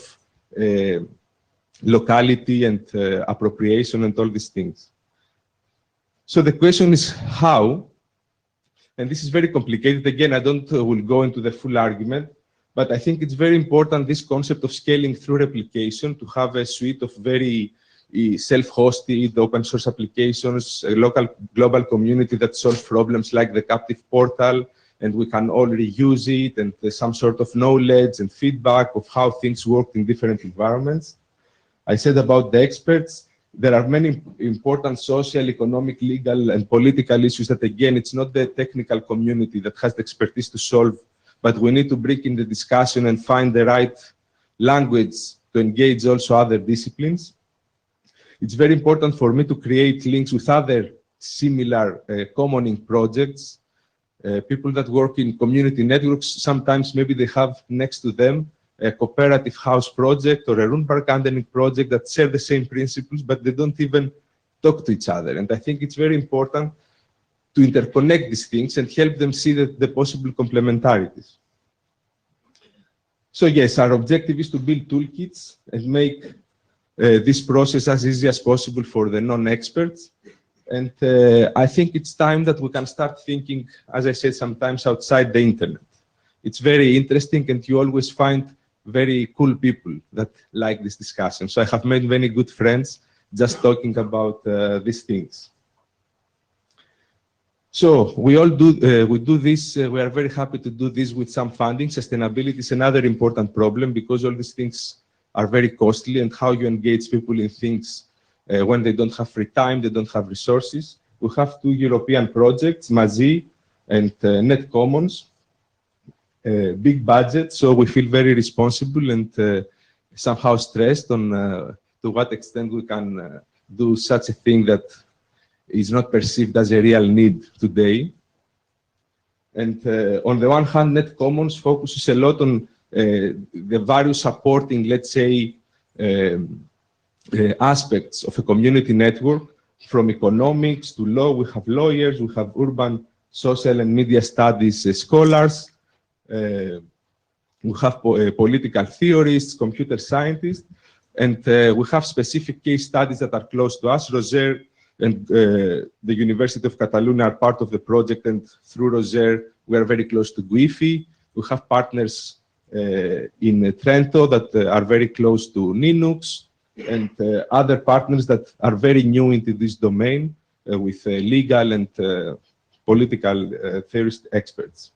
locality and appropriation and all these things. So the question is how, and this is very complicated. Again, I don't will go into the full argument, but I think it's very important, this concept of scaling through replication, to have a suite of very self-hosted open source applications, a local global community that solves problems like the captive portal, and we can all reuse it, and there's some sort of knowledge and feedback of how things work in different environments. I said about the experts, there are many important social, economic, legal, and political issues that, again, it's not the technical community that has the expertise to solve, but we need to bring in the discussion and find the right language to engage also other disciplines. It's very important for me to create links with other similar commoning projects. People that work in community networks, sometimes maybe they have next to them a cooperative house project or a rune park gardening project that share the same principles, but they don't even talk to each other. And I think it's very important to interconnect these things and help them see the possible complementarities. So yes, our objective is to build toolkits and make this process as easy as possible for the non-experts. And I think it's time that we can start thinking, as I said, sometimes outside the internet. It's very interesting, and you always find very cool people that like this discussion. So I have made many good friends just talking about these things. So we all do, we do this, we are very happy to do this with some funding. Sustainability is another important problem because all these things are very costly, and how you engage people in things when they don't have free time, they don't have resources. We have 2 European projects, Mazi and Net Commons, big budget, so we feel very responsible and somehow stressed on to what extent we can do such a thing that is not perceived as a real need today. And on the one hand, Net Commons focuses a lot on the various supporting, let's say, aspects of a community network, from economics to law. We have lawyers, we have urban social and media studies scholars, we have political theorists, computer scientists, and we have specific case studies that are close to us. Roger and the University of Catalonia are part of the project, and through Roger, we are very close to GUIFI. We have partners in Trento that are very close to Linux, and other partners that are very new into this domain with legal and political theorist experts.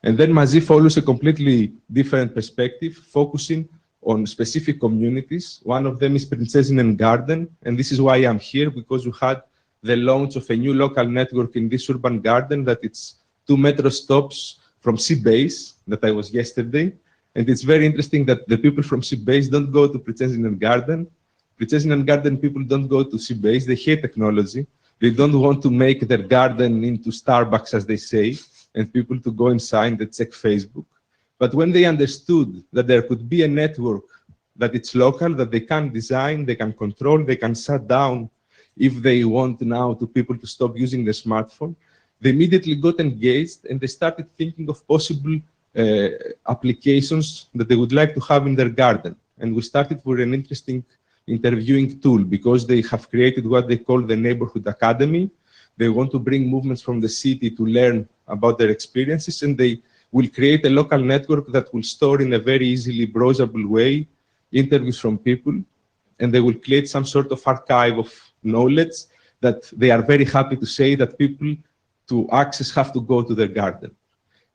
And then Mazi follows a completely different perspective, focusing on specific communities. One of them is Prinzessinnen Garden, and this is why I'm here, because we had the launch of a new local network in this urban garden that it's 2 metro stops from sea base that I was yesterday. And it's very interesting that the people from sea base don't go to Prinzessinnen Garden. Prinzessinnen Garden people don't go to sea base. They hate technology. They don't want to make their garden into Starbucks, as they say, and people to go inside and check Facebook. But when they understood that there could be a network, that it's local, that they can design, they can control, they can shut down if they want now to people to stop using their smartphone, they immediately got engaged and they started thinking of possible applications that they would like to have in their garden. And we started with an interesting interviewing tool, because they have created what they call the Neighborhood Academy. They want to bring movements from the city to learn about their experiences, and they will create a local network that will store in a very easily browsable way interviews from people, and they will create some sort of archive of knowledge that they are very happy to say that people to access have to go to their garden.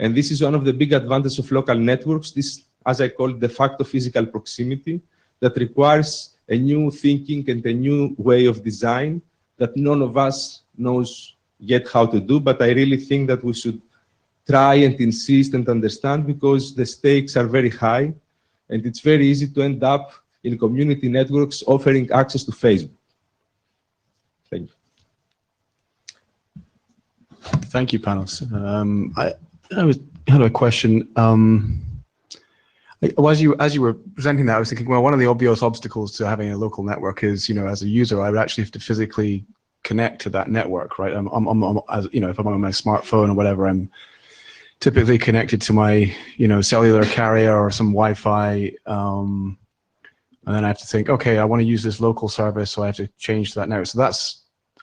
And this is one of the big advantages of local networks, this, as I call it, de facto physical proximity, that requires a new thinking and a new way of design that none of us knows yet how to do, but I really think that we should try and insist and understand, because the stakes are very high, and it's very easy to end up in community networks offering access to Facebook. Thank you. Thank you, Panos. I had a question. As you were presenting that, I was thinking, well, one of the obvious obstacles to having a local network is, as a user, I would actually have to physically connect to that network, right? If I'm on my smartphone or whatever, I'm typically connected to my, cellular carrier or some Wi-Fi, and then I have to think, okay, I want to use this local service, so I have to change to that network. So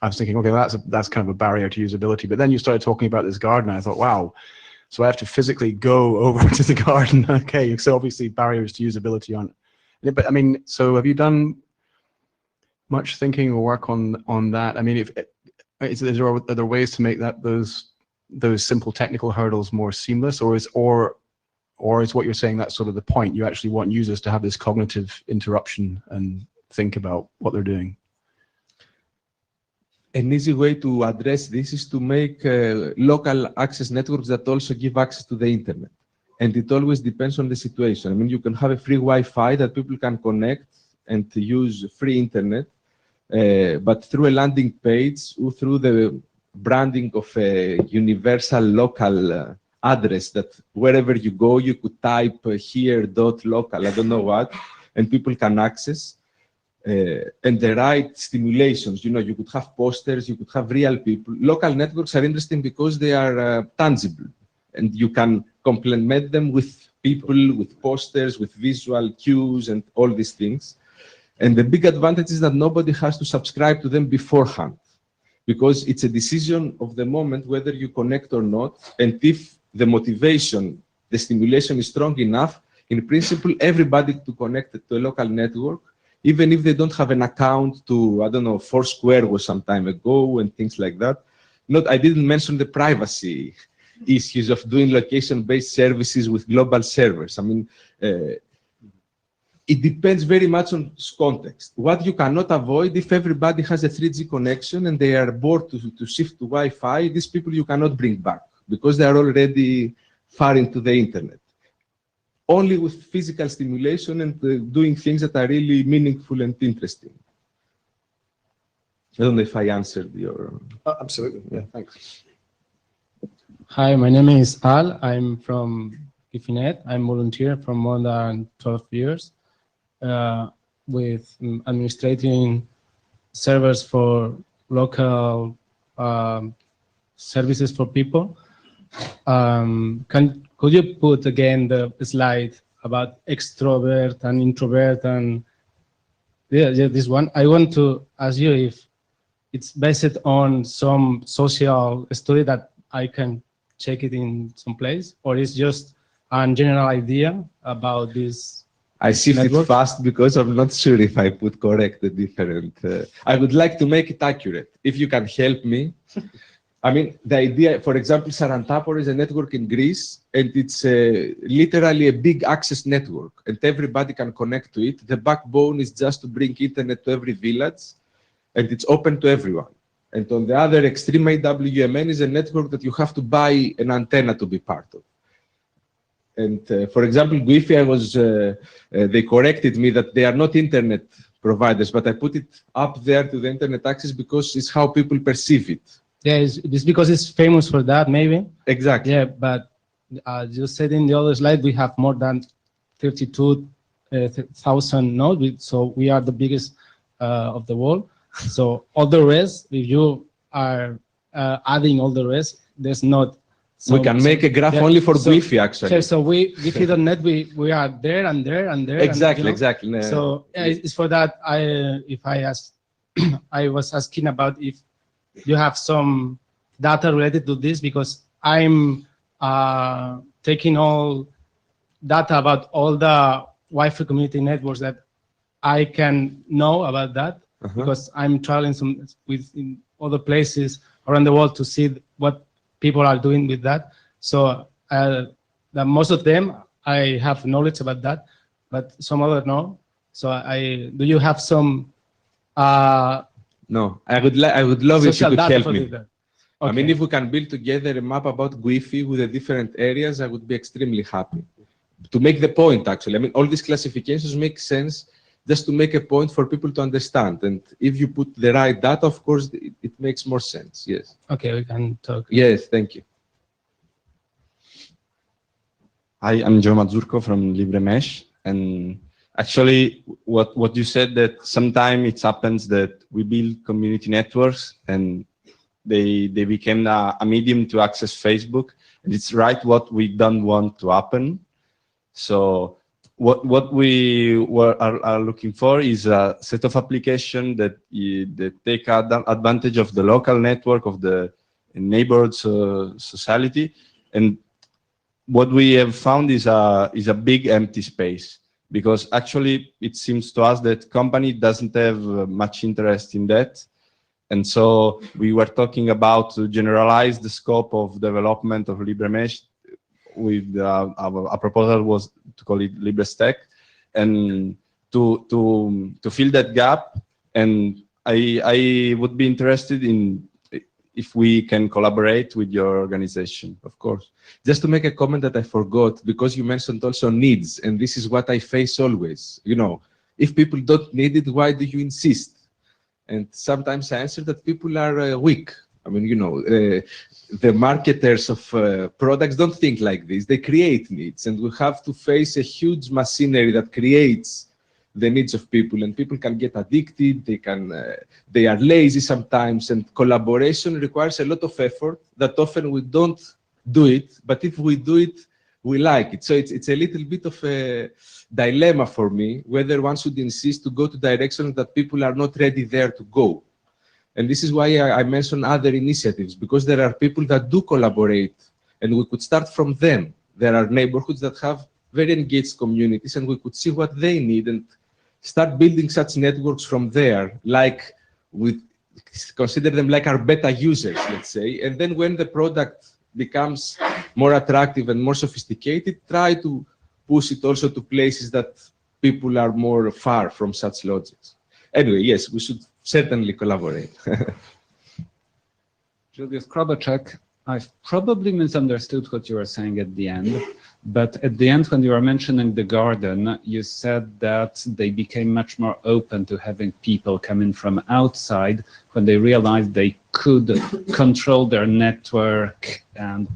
I was thinking, okay, that's kind of a barrier to usability. But then you started talking about this garden, and I thought, wow, so I have to physically go over to the garden. Okay, so obviously barriers to usability aren't. But I mean, so have you done much thinking or work on that? I mean, are there ways to make those simple technical hurdles more seamless, or is what you're saying that's sort of the point? You actually want users to have this cognitive interruption and think about what they're doing. An easy way to address this is to make local access networks that also give access to the internet. And it always depends on the situation. I mean, you can have a free Wi-Fi that people can connect and use free internet, but through a landing page or through the branding of a universal local address that wherever you go, you could type here.local, I don't know what, and people can access. And the right stimulations, you could have posters, you could have real people. Local networks are interesting because they are tangible, and you can complement them with people, with posters, with visual cues, and all these things. And the big advantage is that nobody has to subscribe to them beforehand, because it's a decision of the moment whether you connect or not. And if the motivation, the stimulation is strong enough, in principle, everybody to connect to a local network, even if they don't have an account to, I don't know, Foursquare was some time ago and things like that. I didn't mention the privacy issues of doing location-based services with global servers. I mean, it depends very much on context. What you cannot avoid, if everybody has a 3G connection and they are bored to shift to Wi-Fi, these people you cannot bring back because they are already far into the internet. Only with physical stimulation and doing things that are really meaningful and interesting. I don't know if I answered your... Absolutely, yeah, thanks. Hi, my name is Al. I'm from Gifinet. I'm volunteer for more than 12 years. with administrating servers for local services for people. Could you put again the slide about extrovert and introvert and this one? I want to ask you if it's based on some social study that I can check it in some place, or it's just a general idea about this. I shifted network? fast because I'm not sure if I put correct the different. I would like to make it accurate. If you can help me. I mean, the idea, for example, Sarantapor is a network in Greece, and it's literally a big access network, and everybody can connect to it. The backbone is just to bring internet to every village, and it's open to everyone. And on the other extreme, AWMN is a network that you have to buy an antenna to be part of. And for example, Wi-Fi they corrected me that they are not internet providers, but I put it up there to the internet access because it's how people perceive it. Yeah, it's because it's famous for that, maybe. Exactly. Yeah, but you said in the other slide, we have more than 32,000 nodes, so we are the biggest of the world. So all the rest, if you are adding all the rest, there's not. We can make a graph only for Wi-Fi, actually. So Wi-Fi.net, we are there and there and there. Exactly, and, exactly. No. So it's for that. I was asking about if you have some data related to this, because I'm taking all data about all the Wi-Fi community networks that I can know about that, because I'm traveling in other places around the world to see what people are doing with that. So most of them, I have knowledge about that, but some other no. So do you have some? No, I would love if you could help me. Okay. I mean, if we can build together a map about Wi-Fi with the different areas, I would be extremely happy. To make the point, actually, I mean, all these classifications make sense just to make a point for people to understand. And if you put the right data, of course, it makes more sense. Yes. Okay, we can talk. Yes, thank you. Hi, I'm Joe Mazurko from LibreMesh, and actually, what you said, that sometimes it happens that we build community networks and they became a medium to access Facebook, and it's right what we don't want to happen. So what we are looking for is a set of applications that take advantage of the local network of the neighborhood society, and what we have found is a big empty space. Because actually, it seems to us that company doesn't have much interest in that. And so we were talking about to generalize the scope of development of LibreMesh with our proposal was to call it LibreStack, and to fill that gap. And I would be interested in if we can collaborate with your organization, of course. Just to make a comment that I forgot, because you mentioned also needs, and this is what I face always. You know, if people don't need it, why do you insist? And sometimes I answer that people are weak. I mean, you know, the marketers of products don't think like this. They create needs, and we have to face a huge machinery that creates the needs of people, and people can get addicted, they are lazy sometimes, and collaboration requires a lot of effort that often we don't do it, but if we do it, we like it. So it's a little bit of a dilemma for me, whether one should insist to go to directions that people are not ready there to go. And this is why I mention other initiatives, because there are people that do collaborate, and we could start from them. There are neighborhoods that have very engaged communities, and we could see what they need and start building such networks from there, like consider them like our beta users, let's say. And then when the product becomes more attractive and more sophisticated, try to push it also to places that people are more far from such logics. Anyway, yes, we should certainly collaborate. Julius Krobacek, I've probably misunderstood what you were saying at the end, but at the end when you were mentioning the garden, you said that they became much more open to having people come in from outside when they realized they could control their network and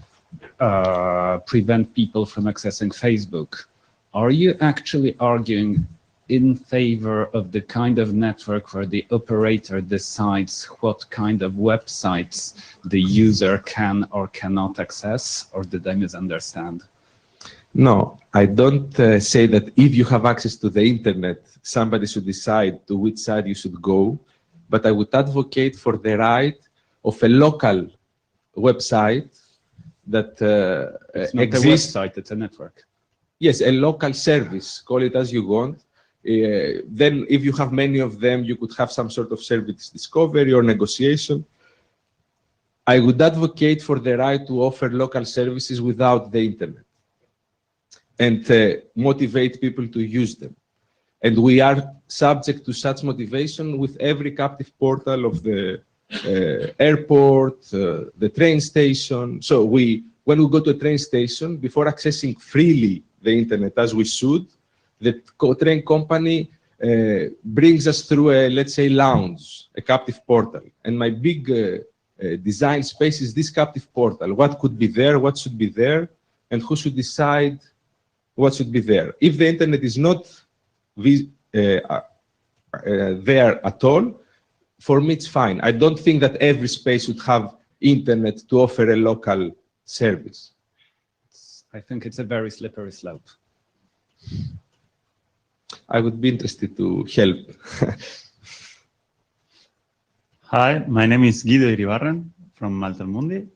prevent people from accessing Facebook. Are you actually arguing in favor of the kind of network where the operator decides what kind of websites the user can or cannot access, or did I misunderstand? No, I don't say that if you have access to the internet, somebody should decide to which side you should go, but I would advocate for the right of a local website that It's not exists. a website, it's a network. Yes, a local service, call it as you want. Then if you have many of them, you could have some sort of service discovery or negotiation. I would advocate for the right to offer local services without the internet and motivate people to use them. And we are subject to such motivation with every captive portal of the airport, the train station. So when we go to a train station, before accessing freely the internet as we should, the train company brings us through a, let's say, lounge, a captive portal. And my big design space is this captive portal. What could be there, what should be there, and who should decide what should be there. If the internet is not there at all, for me it's fine. I don't think that every space should have internet to offer a local service. I think it's a very slippery slope. I would be interested to help. Hi, my name is Guido Iribarren from Maltermundi.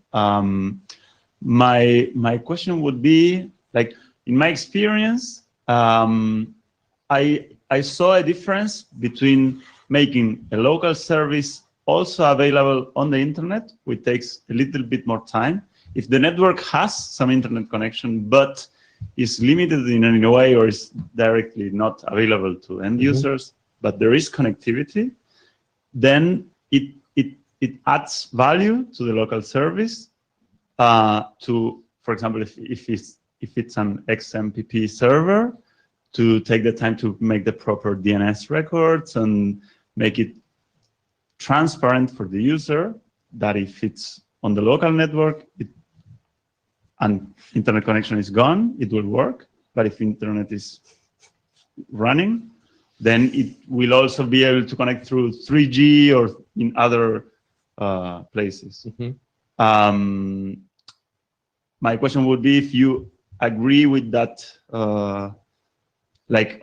My question would be, like, in my experience, I saw a difference between making a local service also available on the internet, which takes a little bit more time. If the network has some internet connection, but is limited in a way or is directly not available to end users, but there is connectivity, then it adds value to the local service. To, for example, if it's an XMPP server, to take the time to make the proper DNS records and make it transparent for the user that if it's on the local network and internet connection is gone, it will work. But if internet is running, then it will also be able to connect through 3G or in other places. My question would be if you agree with that, like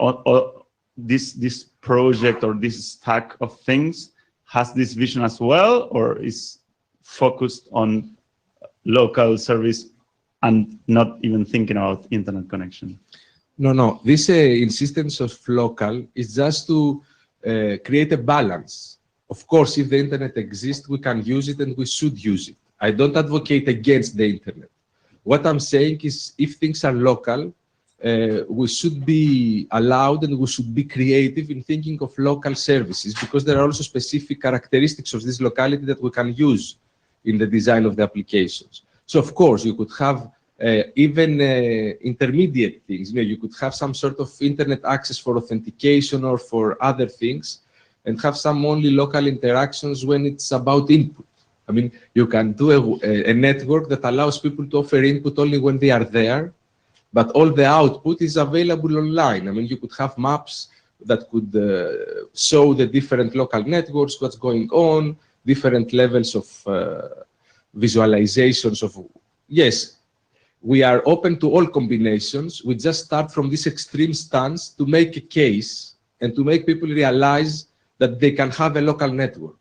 this project or this stack of things has this vision as well, or is focused on local service and not even thinking about internet connection? No. This insistence of local is just to create a balance. Of course, if the internet exists, we can use it and we should use it. I don't advocate against the internet. What I'm saying is if things are local, we should be allowed and we should be creative in thinking of local services, because there are also specific characteristics of this locality that we can use in the design of the applications. So of course, you could have even intermediate things. You could have some sort of internet access for authentication or for other things, and have some only local interactions when it's about input. I mean, you can do a network that allows people to offer input only when they are there, but all the output is available online. I mean, you could have maps that could show the different local networks, what's going on, different levels of visualizations of, yes, we are open to all combinations. We just start from this extreme stance to make a case and to make people realize that they can have a local network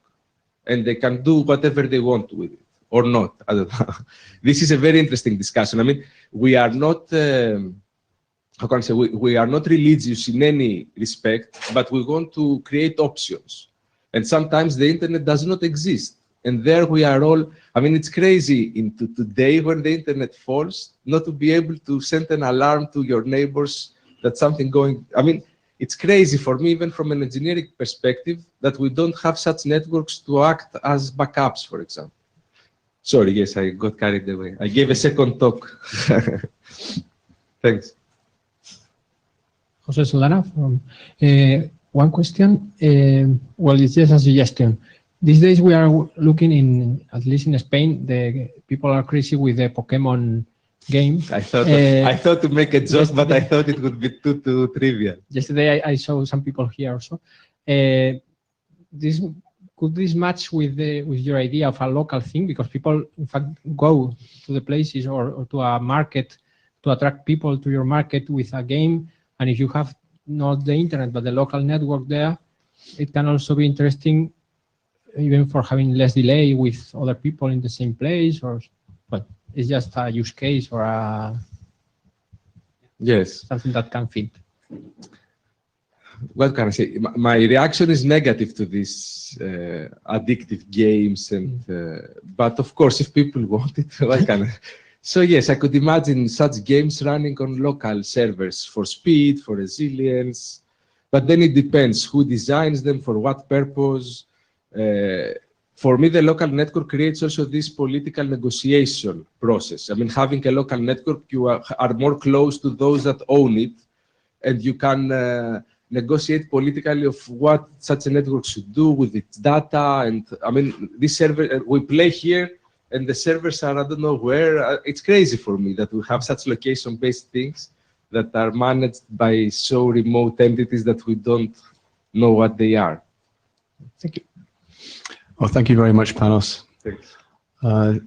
and they can do whatever they want with it or not. I don't know. This is a very interesting discussion. I mean, we are not, how can I say, we are not religious in any respect, but we want to create options. And sometimes the internet does not exist. And there we are all, I mean, it's crazy into today when the internet falls, not to be able to send an alarm to your neighbors that something going, I mean, it's crazy for me, even from an engineering perspective, that we don't have such networks to act as backups, for example. Sorry, yes, I got carried away. I gave a second talk. Thanks. Jose Solana from one question. Well, it's just a suggestion. These days we are looking in, at least in Spain, the people are crazy with the Pokemon game. I thought to make a joke, but I thought it would be too trivial. Yesterday I saw some people here also. Could this match with your idea of a local thing? Because people in fact go to the places or to a market to attract people to your market with a game, and if you have not the internet but the local network there, it can also be interesting, even for having less delay with other people in the same place, or but it's just a use case or a something that can fit. What can I say? My reaction is negative to these addictive games, and but of course, if people want it, I can. So yes, I could imagine such games running on local servers for speed, for resilience, but then it depends who designs them, for what purpose. For me, the local network creates also this political negotiation process. I mean, having a local network, you are more close to those that own it, and you can negotiate politically of what such a network should do with its data. And I mean, this server, we play here, and the servers are, I don't know where. It's crazy for me that we have such location-based things that are managed by so remote entities that we don't know what they are. Thank you. Well, thank you very much, Panos. Thanks. Our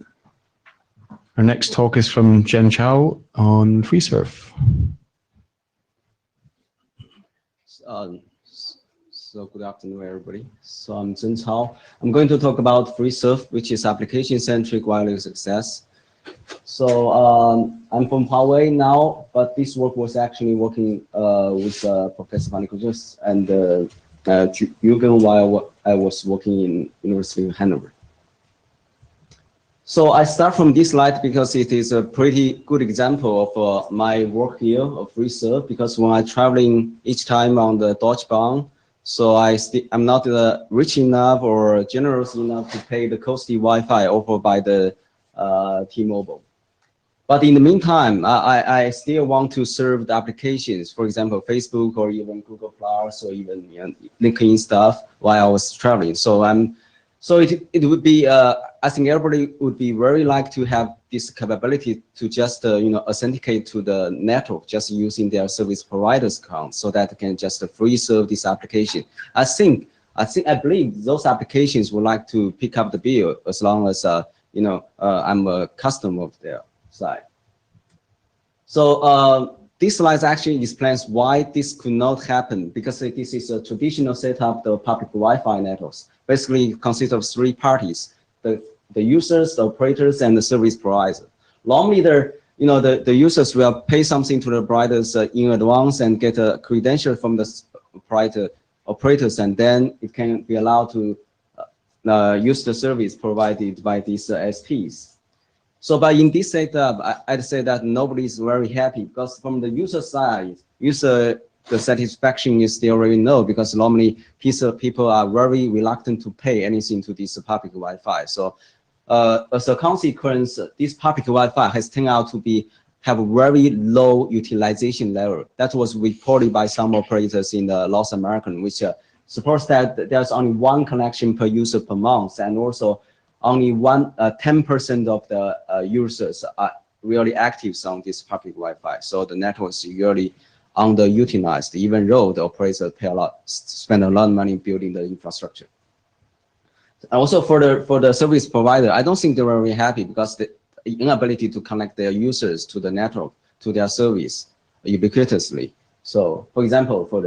next talk is from Jen Chow on FreeSurf. So good afternoon, everybody. So I'm Jen Chow. I'm going to talk about FreeSurf, which is application-centric wireless access. So I'm from Huawei now, but this work was actually working with Professor Panicos and Jürgen while I was working in University of Hanover. So I start from this slide because it is a pretty good example of my work here of FreeSurf, because when I'm traveling each time on the Deutsche Bahn, so I'm not rich enough or generous enough to pay the costly Wi-Fi offered by the T-Mobile. But in the meantime, I still want to serve the applications, for example, Facebook or even Google Plus or even LinkedIn stuff while I was traveling. So it would be, I think everybody would be very like to have this capability to just authenticate to the network just using their service provider's account, so that they can just free serve this application. I believe those applications would like to pick up the bill as long as I'm a customer of their side. So this slide actually explains why this could not happen, because this is a traditional setup of public Wi-Fi networks. Basically, it consists of three parties: the users, the operators, and the service provider. Normally, the users will pay something to the providers in advance and get a credential from the operators, and then it can be allowed to use the service provided by these SPs. So, but in this setup, I'd say that nobody is very happy, because from the user side, the satisfaction is still very low, because normally people are very reluctant to pay anything to this public Wi-Fi. So as a consequence, this public Wi-Fi has turned out to have a very low utilization level. That was reported by some operators in the North American, which supports that there's only one connection per user per month, and also only 10% of the users are really active on this public Wi-Fi. So the network is really underutilized, even though the operators spend a lot of money building the infrastructure. Also for the service provider, I don't think they're very happy, because the inability to connect their users to the network, to their service ubiquitously. So for example, for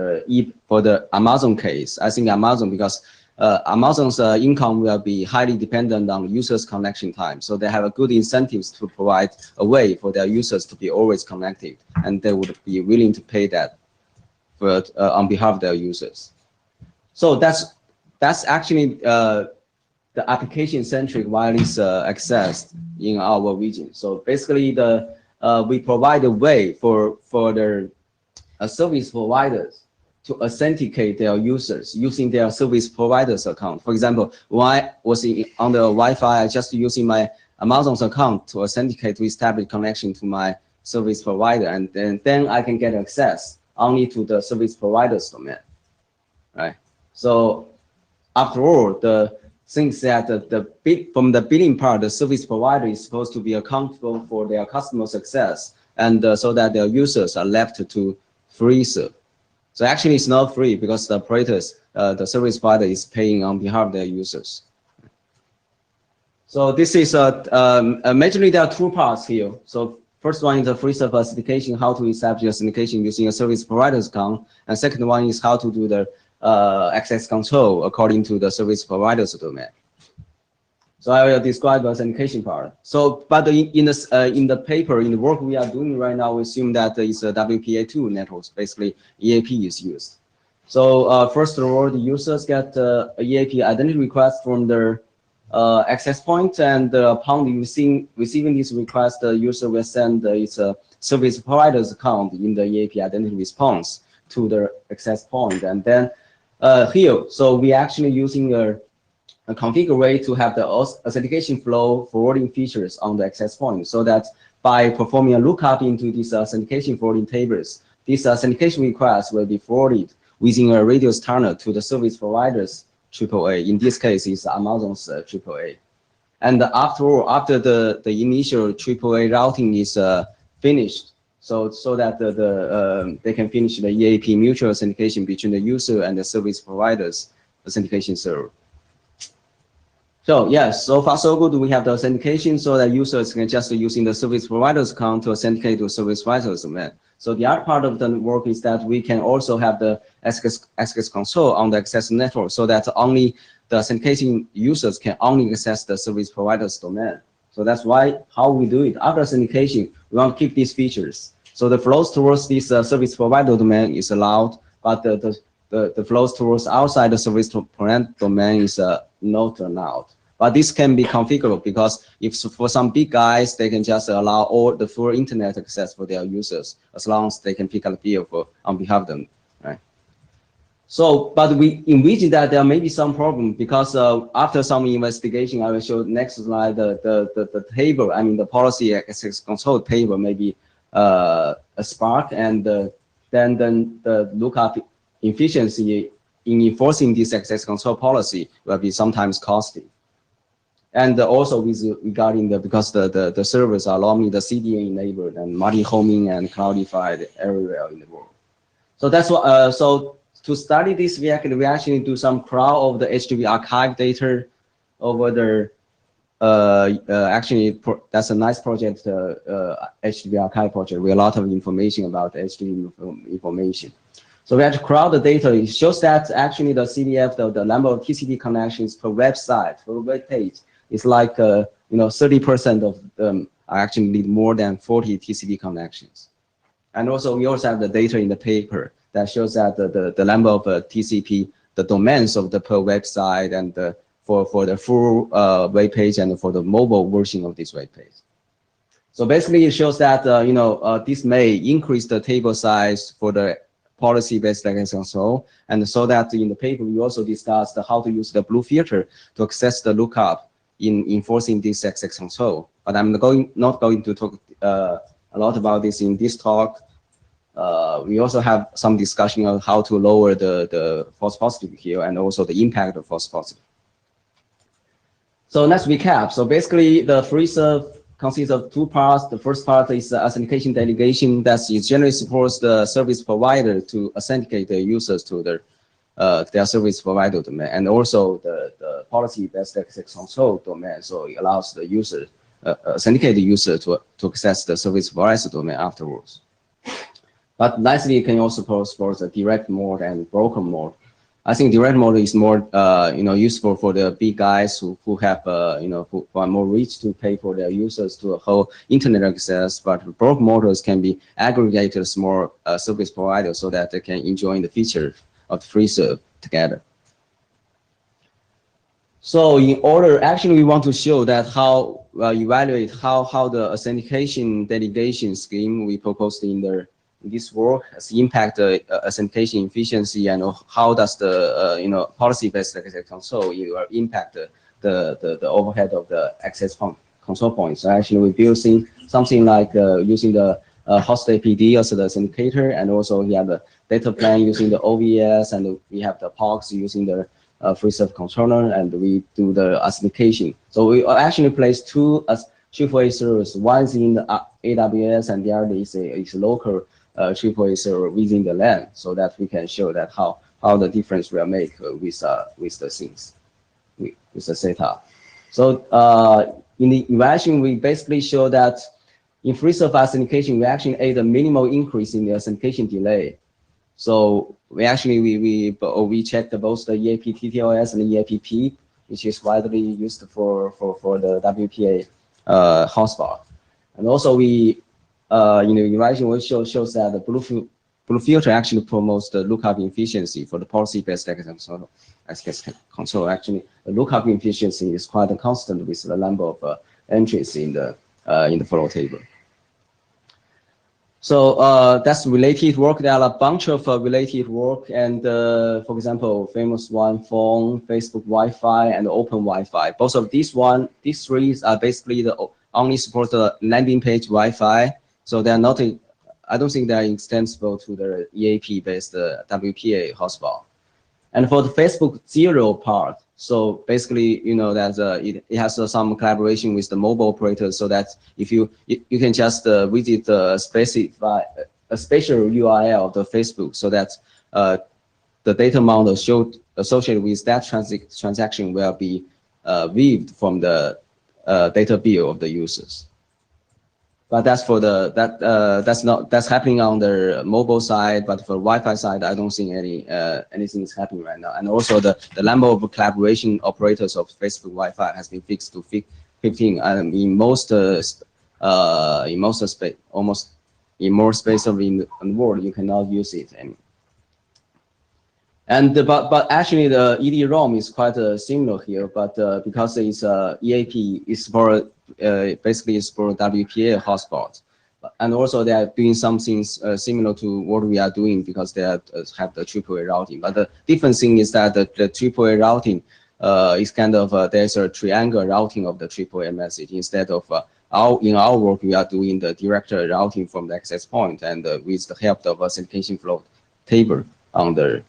the Amazon case, I think Amazon, because Amazon's income will be highly dependent on users' connection time. So they have a good incentives to provide a way for their users to be always connected, and they would be willing to pay that on behalf of their users. So that's actually the application-centric wireless access in our region. So basically, we provide a way for the service providers to authenticate their users using their service provider's account. For example, when I was on the Wi-Fi, I just using my Amazon's account to authenticate, to establish connection to my service provider, and then I can get access only to the service provider's domain, right? So after all, thinks that from the billing part, the service provider is supposed to be accountable for their customer success, and so that their users are left to free serve. So actually, it's not free because the operators, the service provider, is paying on behalf of their users. So this is majorly there are two parts here. So first one is the free serve authentication, how to establish authentication using a service provider's account, and second one is how to do the access control according to the service provider's domain. So I will describe the authentication part. So, but in the paper, in the work we are doing right now, we assume that it's a WPA2 networks, basically EAP is used. So first of all, the users get a EAP identity request from their access point, and upon receiving this request, the user will send its service provider's account in the EAP identity response to the access point, and then here, so we actually using a configure way to have the authentication flow forwarding features on the access point, so that by performing a lookup into these authentication forwarding tables, this authentication request will be forwarded within a radius tunnel to the service provider's AAA. In this case, it's Amazon's AAA. And after the initial AAA routing is finished, so that they can finish the EAP mutual authentication between the user and the service provider's authentication server. So yes, so far so good. We have the authentication so that users can just using the service provider's account to authenticate to service provider's domain. So the other part of the work is that we can also have the access control on the access network, so that only the authentication users can only access the service provider's domain. So that's why how we do it. After authentication, we want to keep these features. So the flows towards this service provider domain is allowed, but the flows towards outside the service provider domain is not allowed. But this can be configurable, because if for some big guys, they can just allow all the full internet access for their users, as long as they can pick up the bill on behalf of them, right? So, but we envision that there may be some problem, because after some investigation, I will show next slide the table. I mean, the policy access control table may be a spark, and then the lookup efficiency in enforcing this access control policy will be sometimes costly. And also regarding because the servers are normally the CDN enabled and multi-homing and cloudified everywhere in the world. So that's what. So to study this, we actually do some crawl of the HTTP archive data over the. Actually, that's a nice project, HTTP archive project, with a lot of information about HTTP information. So we have to crawl the data. It shows that actually the CDF, the number of TCP connections per website, per web page, is like 30% of them actually need more than 40 TCP connections. And also we also have the data in the paper that shows that the number of TCP, the domains of the per website, and for the full web page and for the mobile version of this web page. So basically it shows that this may increase the table size for the policy-based access control, and so that in the paper we also discussed how to use the blue filter to access the lookup in enforcing this access control. But I'm not going to talk a lot about this in this talk. We also have some discussion on how to lower the false positive here, and also the impact of false positive. So let's recap. So basically the free serve consists of two parts. The first part is the authentication delegation that generally supports the service provider to authenticate the users to their service provider domain, and also the policy-based access control domain. So it allows the user, authenticate the user to access the service provider domain afterwards. But nicely, it can also support the direct mode and broker mode. I think direct mode is more, useful for the big guys who have, who are more rich to pay for their users to a whole internet access. But broker models can be aggregated small service providers so that they can enjoy the feature of the free serve together. So in order, actually, we want to show that how evaluate how the authentication delegation scheme we proposed in this work has impacted authentication efficiency, and how does the policy-based access control impact the overhead of the access control points. So actually, we're building something like using the host APD as the authenticator, and also we have the data plan using the OVS, and we have the POX using the FreeServe controller, and we do the authentication. So we actually place two AAA servers. One is in the AWS, and the other is local AAA server within the LAN, so that we can show that how the difference will make with the things, with the setup. So in the evaluation, we basically show that in FreeServe authentication, we actually add a minimal increase in the authentication delay. So we actually we checked both the EAP TTLS and the EAPP, which is widely used for the WPA hotspot. And also we evaluation we shows that the blue filter actually promotes the lookup efficiency for the policy-based access control. Actually, the lookup efficiency is quite constant with the number of entries in the flow table. So that's related work. There are a bunch of related work, and for example, famous one, phone, Facebook Wi-Fi, and Open Wi-Fi. Both of these three are basically the only support the landing page Wi-Fi. So they are not. I don't think they are extensible to the EAP-based WPA hotspot. And for the Facebook Zero part, so basically, that it has some collaboration with the mobile operators, so that if you can just visit the spatial URL of the Facebook, so that the data amount associated with that transaction will be waived from the data bill of the users. But that's for that's happening on the mobile side. But for Wi-Fi side, I don't think anything is happening right now. And also the number of collaboration operators of Facebook Wi-Fi has been fixed to 15. And in most space, almost in more space of in the world, you cannot use it anymore. And but actually the ED-ROM is quite similar here, but because it's EAP is for basically it's for WPA hotspot, and also they are doing some things similar to what we are doing because they have the AAA routing. But the different thing is that the AAA routing is kind of there's a triangle routing of the AAA message instead of in our work we are doing the direct routing from the access point and with the help of authentication flow table on the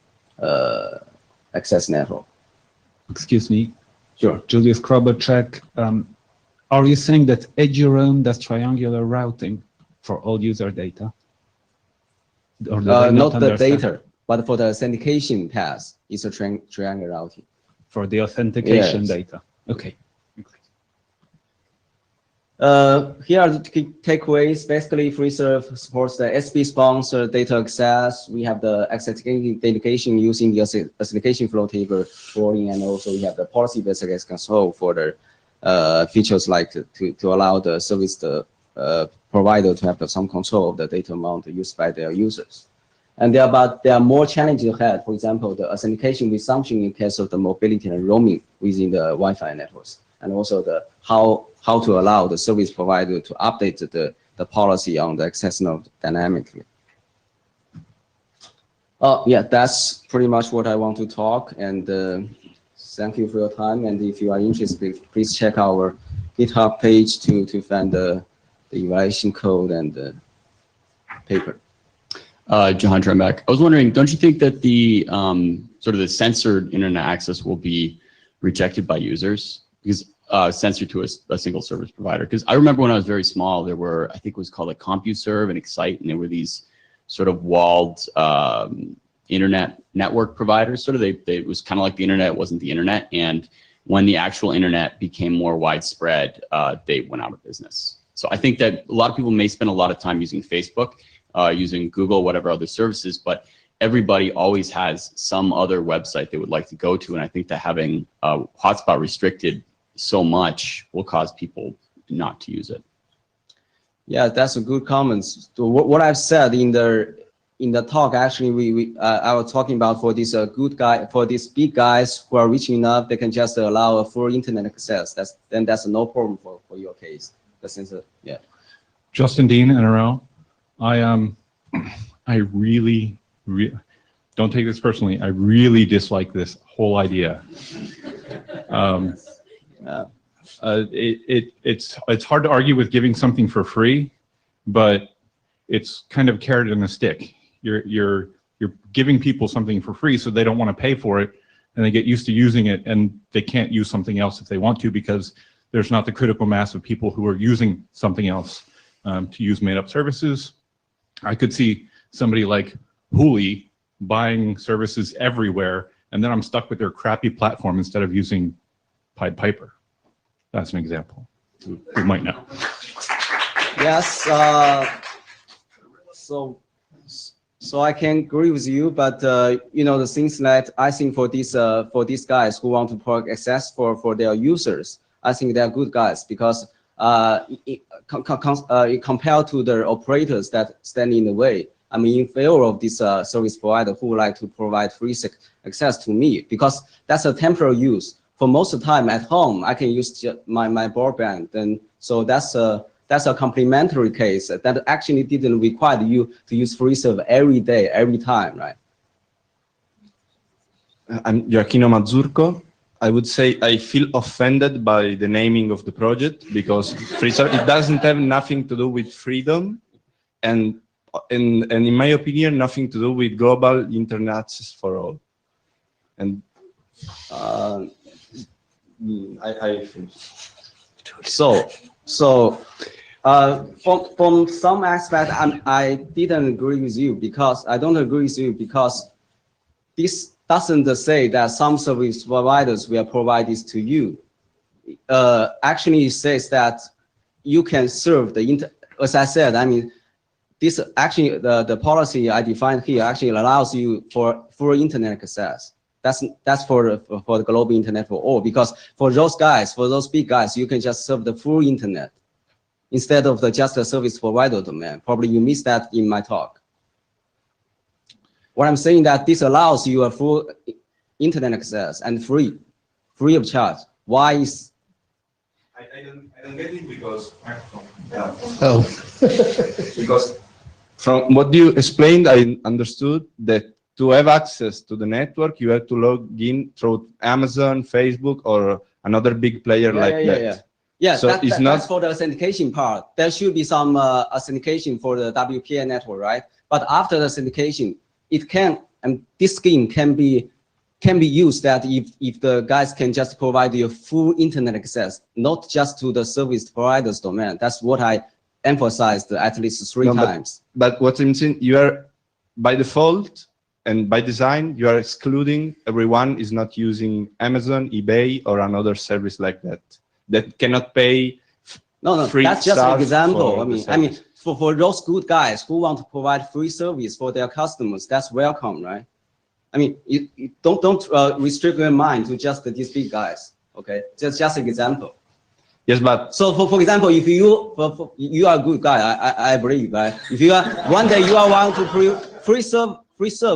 access network. Excuse me. Sure. Julius Kroboczek. Are you saying that Eduroam does triangular routing for all user data? Or not the data, but for the authentication task, it's a triangular routing. For the authentication Yes. data. Okay. Here are the key takeaways. Basically, FreeServe supports the SP-sponsored data access. We have the authentication using the authentication flow table forwarding, and also we have the policy-based access control for the features like to allow the service provider to have some control of the data amount used by their users. And there are more challenges ahead. For example, the authentication resumption in case of the mobility and roaming within the Wi-Fi networks, and also the how to allow the service provider to update the policy on the access node dynamically. Yeah, that's pretty much what I want to talk. And thank you for your time. And if you are interested, please check our GitHub page to find the evaluation code and the paper. Johan Trembeck, I was wondering, don't you think that the sort of the censored internet access will be rejected by users? Because censored to a single service provider. Because I remember when I was very small, there were, I think it was called like CompuServe and Excite, and there were these sort of walled internet network providers. Sort of it was kind of like the internet wasn't the internet. And when the actual internet became more widespread, they went out of business. So I think that a lot of people may spend a lot of time using Facebook, using Google, whatever other services, but everybody always has some other website they would like to go to. And I think that having hotspot restricted so much will cause people not to use it. Yeah, that's a good comment. So what I've said in the talk, actually, I was talking about for this for these big guys who are rich enough, they can just allow a full internet access. That's no problem for your case. Yeah. Justin Dean, NRL. I really don't take this personally. I really dislike this whole idea. It's hard to argue with giving something for free, but it's kind of carrot and a stick. You're giving people something for free, so they don't want to pay for it, and they get used to using it, and they can't use something else if they want to because there's not the critical mass of people who are using something else to use made-up services. I could see somebody like Hooli buying services everywhere, and then I'm stuck with their crappy platform instead of using Pied Piper. That's an example. We might know. Yes. So I can agree with you, but you know, the things that I think for these guys who want to provide access for their users, I think they're good guys because compared to the operators that stand in the way, I'm in favor of this service provider who would like to provide free access to me because that's a temporary use. For most of the time at home, I can use my broadband, and so that's a complementary case that actually didn't require you to use free service every day, every time, right? I'm Gioacchino Mazzurco. I would say I feel offended by the naming of the project because free service, it doesn't have nothing to do with freedom, and in my opinion, nothing to do with global internet access for all. And from some aspect, I didn't agree with you because I don't agree with you because this doesn't say that some service providers will provide this to you. Actually, it says that you can serve the as I said, I mean, this actually the policy I defined here actually allows you for full internet access. That's for the global internet for all, because for those guys, for those big guys, you can just serve the full internet instead of just the service provider domain. Probably you missed that in my talk. What I'm saying that this allows you a full internet access and free of charge. Why is? I don't get it because because from what you explained, I understood that to have access to the network, you have to log in through Amazon, Facebook, or another big player that. Yeah, so that's for the authentication part. There should be some authentication for the WPA network, right? But after the authentication, it can, and this scheme can be used that if the guys can just provide you full internet access, not just to the service provider's domain. That's what I emphasized at least three times. But what I'm saying, you are by default and by design, you are excluding everyone is not using Amazon, eBay, or another service like that cannot pay. No, that's just an example. I mean, for those good guys who want to provide free service for their customers, that's welcome, right? I mean, you don't restrict your mind to just these big guys. Okay, just an example. Yes, but so for example, if you are a good guy, I believe, right? If you are one day you are want to free serve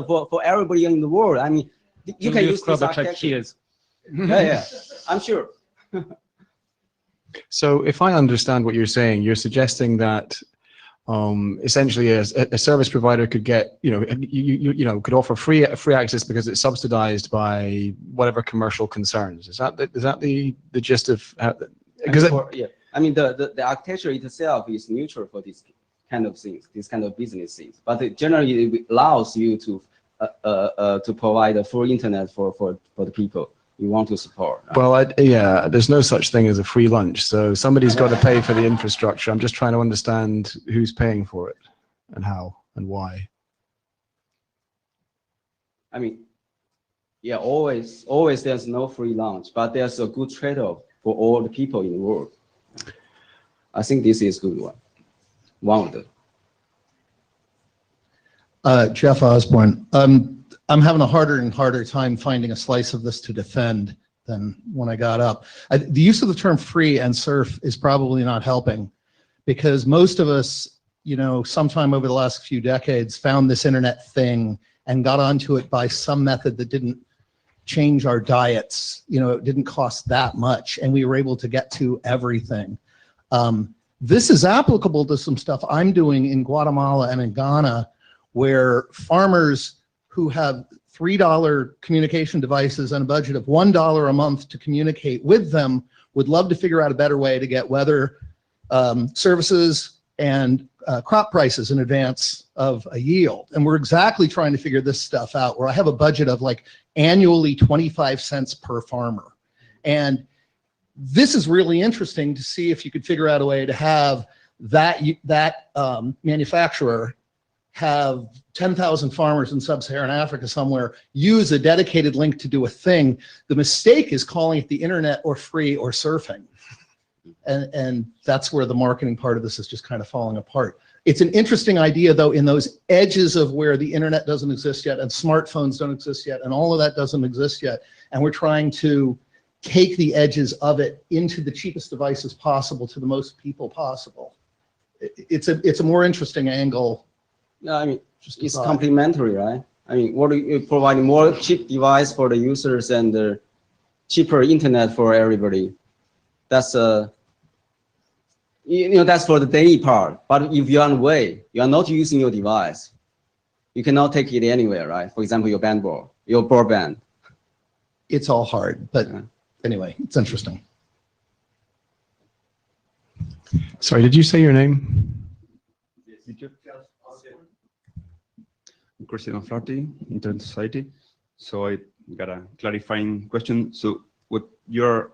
for everybody in the world. I mean, you can use this architecture. Yeah, I'm sure. So if I understand what you're saying, you're suggesting that essentially a service provider could get, could offer free access because it's subsidized by whatever commercial concerns. Is that the gist of how? I mean, the architecture itself is neutral for this kind of things, this kind of business things. But it generally allows you to provide a full internet for the people you want to support. Well, there's no such thing as a free lunch. So somebody's got to pay for the infrastructure. I'm just trying to understand who's paying for it and how and why. I mean, yeah, always there's no free lunch, but there's a good trade-off for all the people in the world. I think this is a good one. One of them. Jeff Osborne. I'm having a harder and harder time finding a slice of this to defend than when I got up. The use of the term free and surf is probably not helping because most of us, sometime over the last few decades found this internet thing and got onto it by some method that didn't change our diets. It didn't cost that much and we were able to get to everything. This is applicable to some stuff I'm doing in Guatemala and in Ghana where farmers who have $3 communication devices and a budget of $1 a month to communicate with them would love to figure out a better way to get weather services and crop prices in advance of a yield. And we're exactly trying to figure this stuff out, where I have a budget of like annually 25 cents per farmer. And this is really interesting to see if you could figure out a way to have that manufacturer have 10,000 farmers in sub-Saharan Africa somewhere use a dedicated link to do a thing. The mistake is calling it the internet or free or surfing. And that's where the marketing part of this is just kind of falling apart. It's an interesting idea, though, in those edges of where the internet doesn't exist yet and smartphones don't exist yet and all of that doesn't exist yet. And we're trying to take the edges of it into the cheapest devices possible to the most people possible. It's a more interesting angle. Yeah, I mean, it's complementary, right? I mean, what you providing more cheap device for the users and the cheaper internet for everybody. That's that's for the daily part. But if you're on the way, you are not using your device, you cannot take it anywhere, right? For example, your broadband. It's all hard, but anyway, it's interesting. Sorry, did you say your name? Christian Flaherty, Internet Society. So I got a clarifying question. So what you're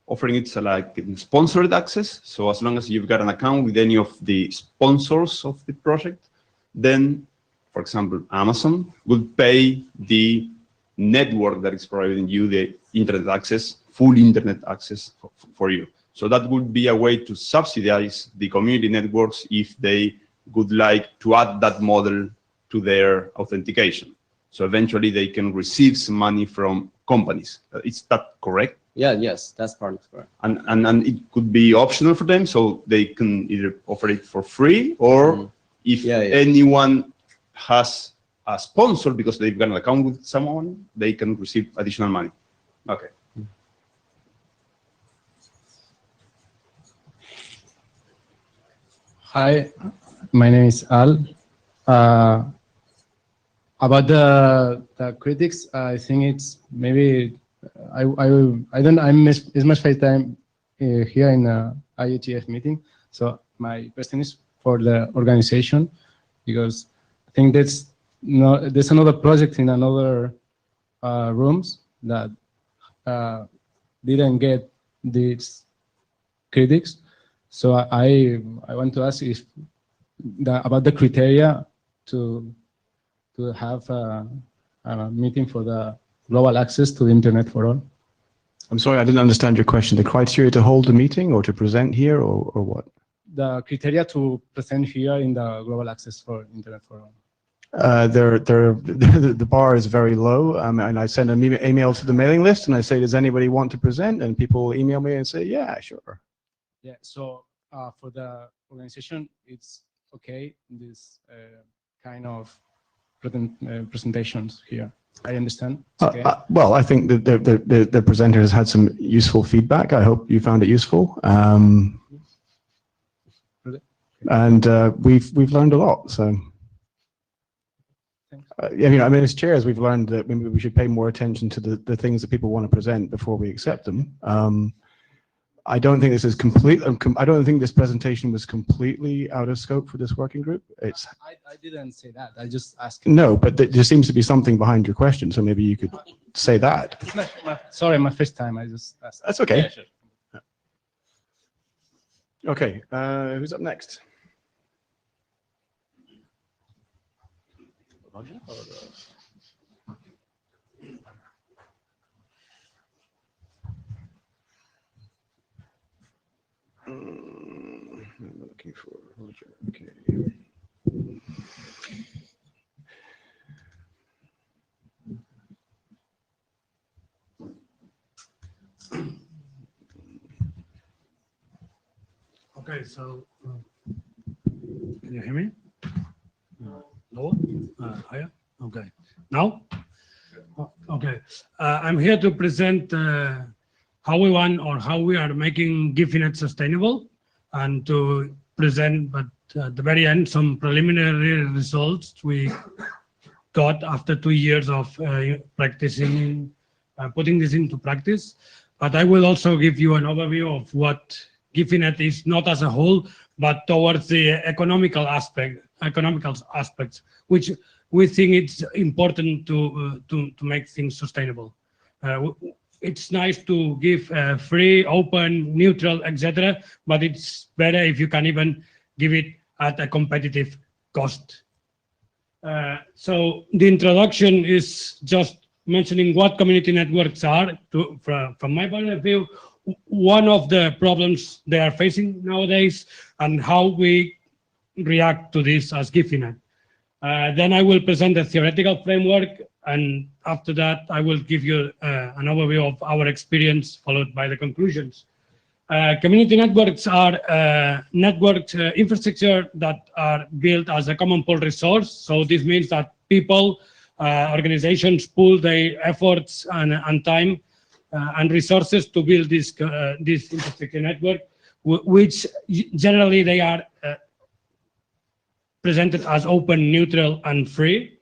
offering, it's like sponsored access. So as long as you've got an account with any of the sponsors of the project, then, for example, Amazon will pay the network that is providing you the internet access, full internet access for you. So that would be a way to subsidize the community networks if they would like to add that model to their authentication. So eventually they can receive some money from companies. Is that correct? Yeah, yes, that's part of it. And it could be optional for them, so they can either offer it for free, or if anyone has a sponsor because they've got an account with someone, they can receive additional money. Okay. Hi, my name is Al. About the critics, I think it's maybe I miss my time here in IETF meeting. So my question is for the organization, because I think there's another project in another rooms that didn't get these critics. So I want to ask if about the criteria to have a meeting for the global access to the internet for all. I'm sorry, I didn't understand your question. The criteria to hold a meeting or to present here, or what? The criteria to present here in the global access for internet for all. The bar is very low, and I send an email to the mailing list and I say, does anybody want to present? And people email me and say, yeah, sure. Yeah, so for the organization, it's okay, this kind of presentations here. I understand. Okay. Well, I think that the presenter has had some useful feedback. I hope you found it useful. And we've learned a lot. So, I mean, as chairs, we've learned that maybe we should pay more attention to the things that people want to present before we accept them. I don't think this is complete. I don't think this presentation was completely out of scope for this working group. I didn't say that. I just asked. No, but there seems to be something behind your question, so maybe you could say that. Sorry, my first time. I just asked. That's okay. Yeah, sure. Okay, who's up next? Roger? I'm looking for Roger. Okay. Okay, so can you hear me? No? Higher? Okay. Now? Okay. I'm here to present how we want or how we are making GIFINET sustainable, and to present, but at the very end, some preliminary results we got after 2 years of practicing, putting this into practice. But I will also give you an overview of what Gifinet is not as a whole, but towards the economical aspects, which we think it's important to make things sustainable. It's nice to give free, open, neutral, etc., but it's better if you can even give it at a competitive cost. So the introduction is just mentioning what community networks are. From my point of view, one of the problems they are facing nowadays and how we react to this as Gifinet. Then I will present the theoretical framework, and after that I will give you an overview of our experience, followed by the conclusions. Community networks are networked infrastructure that are built as a common pool resource. So this means that people, organizations pool their efforts and time and resources to build this infrastructure network, which generally they are presented as open, neutral, and free.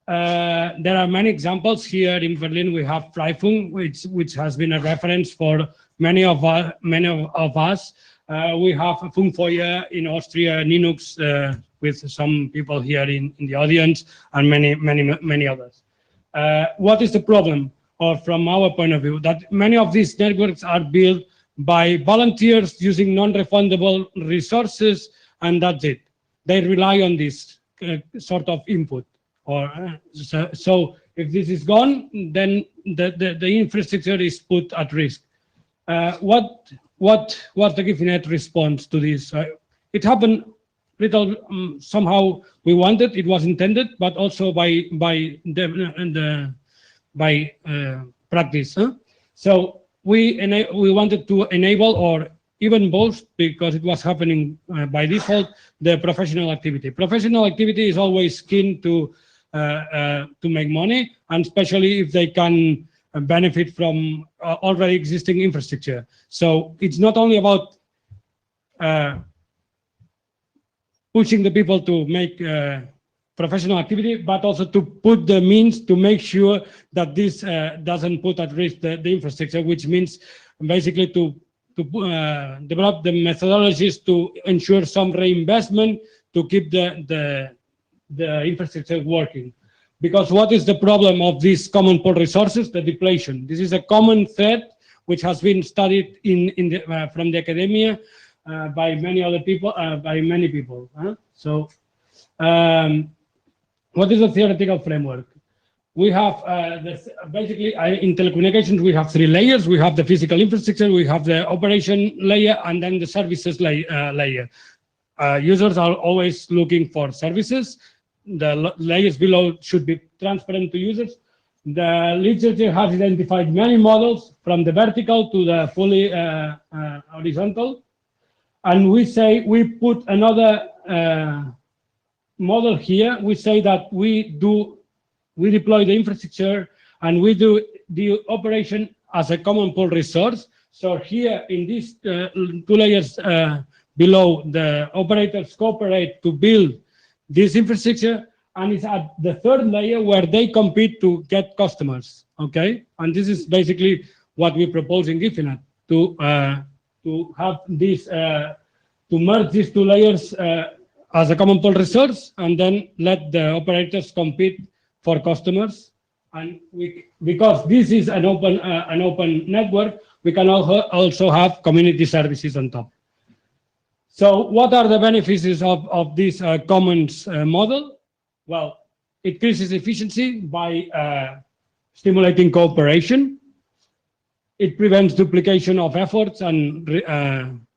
There are many examples. Here in Berlin, we have Freifunk, which has been a reference for many of us. We have Funkfeuer in Austria, Linux, with some people here in the audience, and many others. What is the problem? Or from our point of view, that many of these networks are built by volunteers using non-refundable resources, and that's it. They rely on this sort of input. So if this is gone, then the infrastructure is put at risk. What the Gifinet response to this? It happened little somehow we wanted, it was intended, but also by practice. So we wanted to enable, or even both, because it was happening by default, the professional activity. Professional activity is always keen to make money, and especially if they can benefit from already existing infrastructure. So it's not only about pushing the people to make professional activity, but also to put the means to make sure that this doesn't put at risk the infrastructure, which means basically to develop the methodologies to ensure some reinvestment to keep the infrastructure working. Because what is the problem of these common pool resources? The depletion. This is a common threat which has been studied from the academia by many other people, many people. So what is the theoretical framework? We have basically in telecommunications, we have three layers. We have the physical infrastructure, we have the operation layer, and then the services layer. Users are always looking for services. The layers below should be transparent to users. The literature has identified many models, from the vertical to the fully horizontal. And we put another model here. We say that we deploy the infrastructure and we do the operation as a common pool resource. So here in these two layers below, the operators cooperate to build this infrastructure, and it's at the third layer where they compete to get customers. Okay, and this is basically what we propose in Gifinet, to have this to merge these two layers as a common pool resource, and then let the operators compete for customers. And because this is an open network, we can also have community services on top. So what are the benefits of this commons model? Well, it increases efficiency by stimulating cooperation. It prevents duplication of efforts and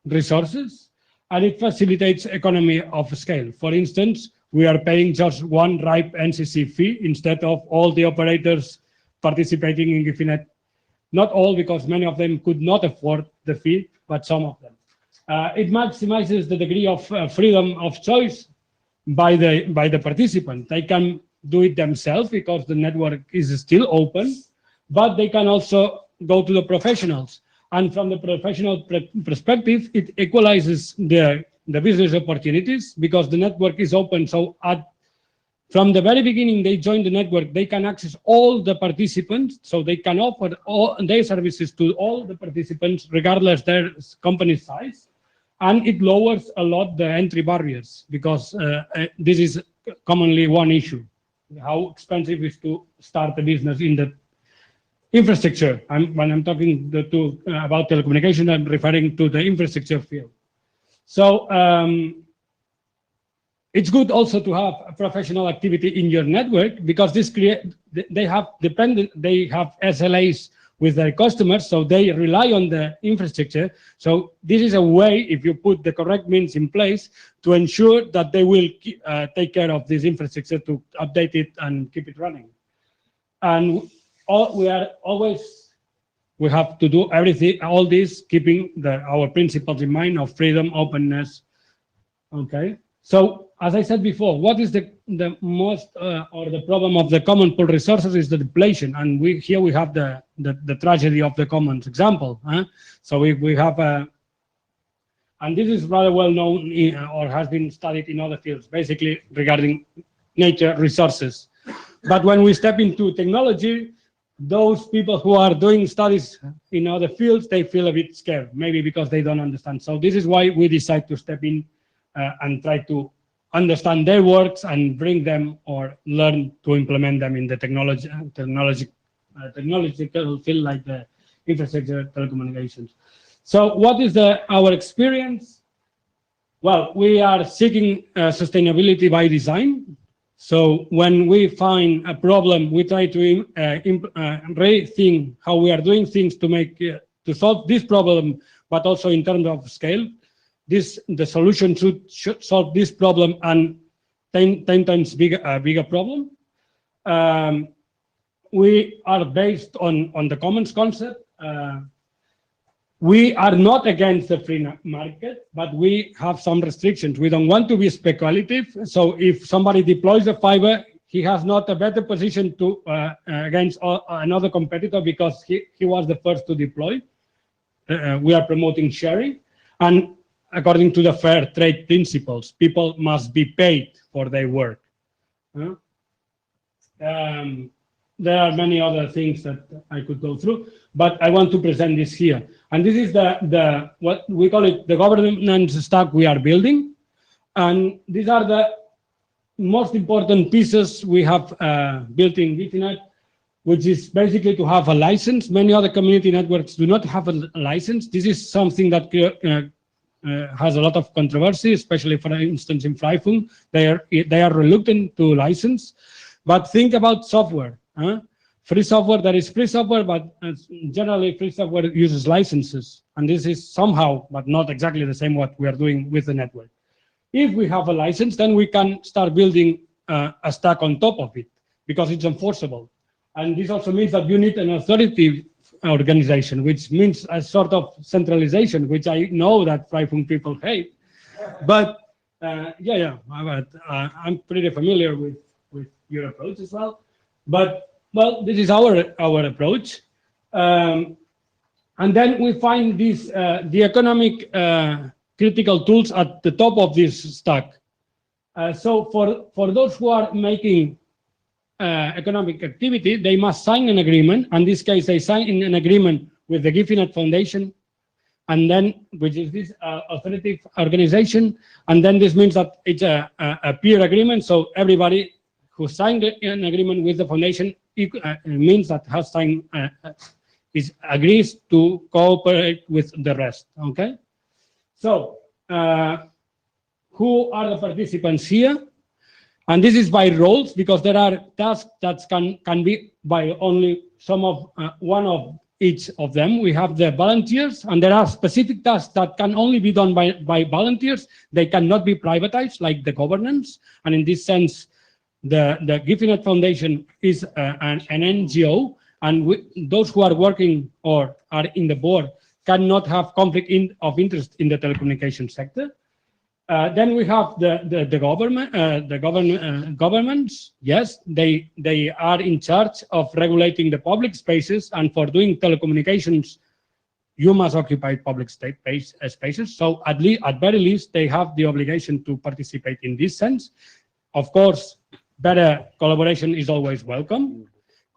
resources, and it facilitates economy of scale. For instance, we are paying just one RIPE NCC fee instead of all the operators participating in Gifinet. Not all, because many of them could not afford the fee, but some of them. It maximizes the degree of freedom of choice by the participant. They can do it themselves because the network is still open, but they can also go to the professionals. And from the professional perspective, it equalizes the business opportunities because the network is open. So from the very beginning, they join the network, they can access all the participants, so they can offer all their services to all the participants, regardless their company size. and it lowers a lot the entry barriers, because this is commonly one issue: how expensive it is to start a business in the infrastructure. When I'm talking about telecommunication, I'm referring to the infrastructure field. So it's good also to have a professional activity in your network, because they have SLAs with their customers, so they rely on the infrastructure. So this is a way, if you put the correct means in place, to ensure that they will take care of this infrastructure, to update it and keep it running. And we have to do everything, all this, keeping our principles in mind of freedom, openness. Okay. So as I said before, what is the most or the problem of the common pool resources is the depletion, and here we have the tragedy of the commons example. So we have and this is rather well known or has been studied in other fields, basically regarding nature resources. But when we step into technology, those people who are doing studies in other fields, they feel a bit scared, maybe because they don't understand. So this is why we decide to step in and try to understand their works and bring them or learn to implement them in the technological field, like the infrastructure, telecommunications. So what is our experience? Well, we are seeking sustainability by design. So when we find a problem, we try to rethink how we are doing things to solve this problem, but also in terms of scale. The solution should solve this problem and 10 times bigger problem. We are based on the commons concept. We are not against the free market, but we have some restrictions. We don't want to be speculative. So if somebody deploys a fiber, he has not a better position to against another competitor because he was the first to deploy. We are promoting sharing, and according to the fair trade principles, people must be paid for their work. There are many other things that I could go through, but I want to present this here. And this is what we call it, the governance stack we are building. And these are the most important pieces we have built in GIFINET, which is basically to have a license. Many other community networks do not have a license. This is something that has a lot of controversy, especially, for instance, in Freifunk. They are reluctant to license. But think about software. Free software, there is free software, but generally free software uses licenses. And this is somehow, but not exactly the same, what we are doing with the network. If we have a license, then we can start building a stack on top of it, because it's enforceable. And this also means that you need an authority organization, which means a sort of centralization, which I know that Freifunk people hate. But I'm pretty familiar with your approach as well. But well, this is our approach. And then we find these the economic critical tools at the top of this stack. So for those who are making economic activity, they must sign an agreement. In this case, they sign an agreement with the GIFINET Foundation, and then, which is this authoritative organization. And then this means that it's a peer agreement. So everybody who signed an agreement with the foundation means that has signed agrees to cooperate with the rest. Okay. So who are the participants here? And this is by roles, because there are tasks that can be by only one of each of them. We have the volunteers, and there are specific tasks that can only be done by volunteers. They cannot be privatized, like the governance. And in this sense, the GIFINET Foundation is an NGO, and those who are working or are in the board cannot have conflict of interest in the telecommunication sector. Then we have the governments. Yes, they are in charge of regulating the public spaces, and for doing telecommunications, you must occupy public spaces. So at very least, they have the obligation to participate in this sense. Of course, better collaboration is always welcome.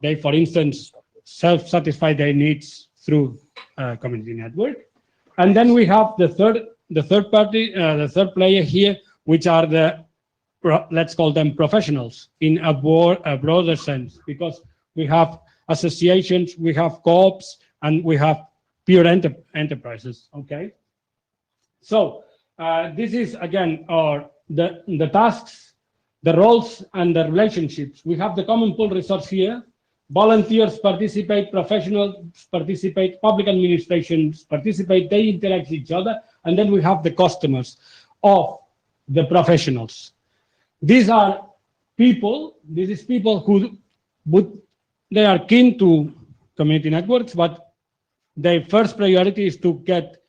They, for instance, self-satisfy their needs through community network. And then we have the third the third party, the third player here, which are let's call them professionals in a broader sense, because we have associations, we have co-ops, and we have pure enterprises. Okay. So this is again the tasks, the roles, and the relationships. We have the common pool resource here. Volunteers participate, professionals participate, public administrations participate, they interact with each other, and then we have the customers of the professionals. These are people, who they are keen to community networks, but their first priority is to get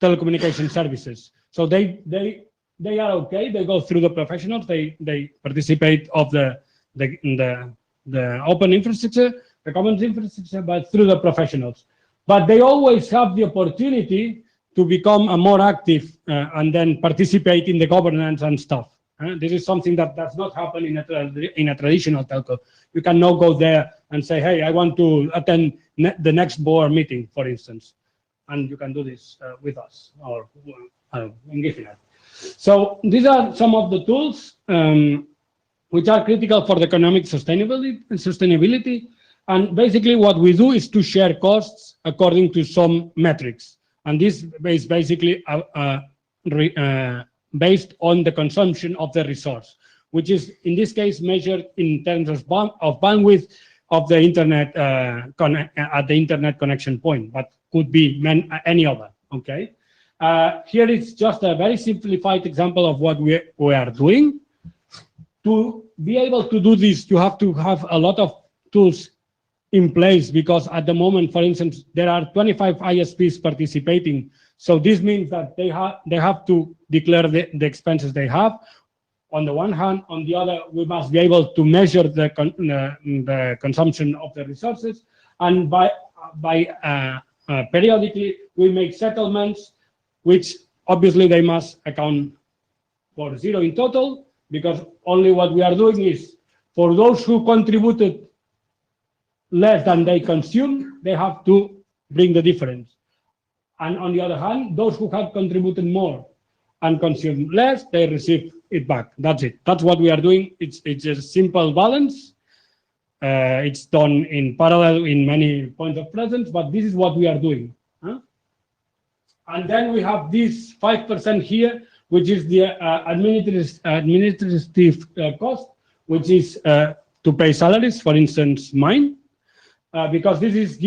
telecommunication services. So they are okay, they go through the professionals, they participate of the open infrastructure, the commons infrastructure, but through the professionals. But they always have the opportunity to become a more active and then participate in the governance and stuff. This is something that does not happen in a traditional telco. You cannot go there and say, hey, I want to attend the next board meeting, for instance. And you can do this with us or in GIFINET. So these are some of the tools which are critical for the economic sustainability. And basically what we do is to share costs according to some metrics. And this is basically based on the consumption of the resource, which is in this case measured in terms of bandwidth of the internet at the internet connection point, but could be any other. Okay. Here is just a very simplified example of what we are doing. To be able to do this, you have to have a lot of tools in place, because at the moment, for instance, there are 25 ISPs participating. So this means that they have to declare the expenses they have. On the one hand, on the other, we must be able to measure the consumption of the resources, and by periodically we make settlements, which obviously they must account for zero in total, because only what we are doing is for those who contributed less than they consume, they have to bring the difference. And on the other hand, those who have contributed more and consumed less, they receive it back. That's it. That's what we are doing. It's a simple balance. It's done in parallel in many points of presence, but this is what we are doing. And then we have this 5% here, which is the administrative cost, which is to pay salaries, for instance, mine, because this is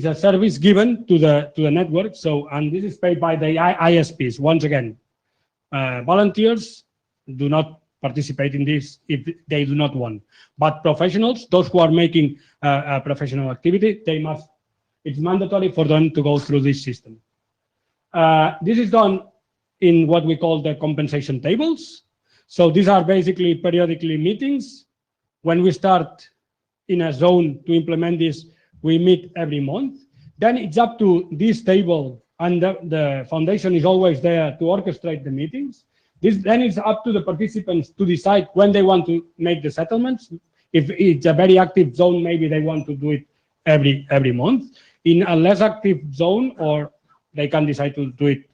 a service given to the network. So, and this is paid by the ISPs. Once again, volunteers do not participate in this if they do not want. But professionals, those who are making a professional activity, it's mandatory for them to go through this system. This is done in what we call the compensation tables. So these are basically periodically meetings. When we start in a zone to implement this, we meet every month. Then it's up to this table, and the foundation is always there to orchestrate the meetings. Then it's up to the participants to decide when they want to make the settlements. If it's a very active zone, maybe they want to do it every month. In a less active zone, or they can decide to do it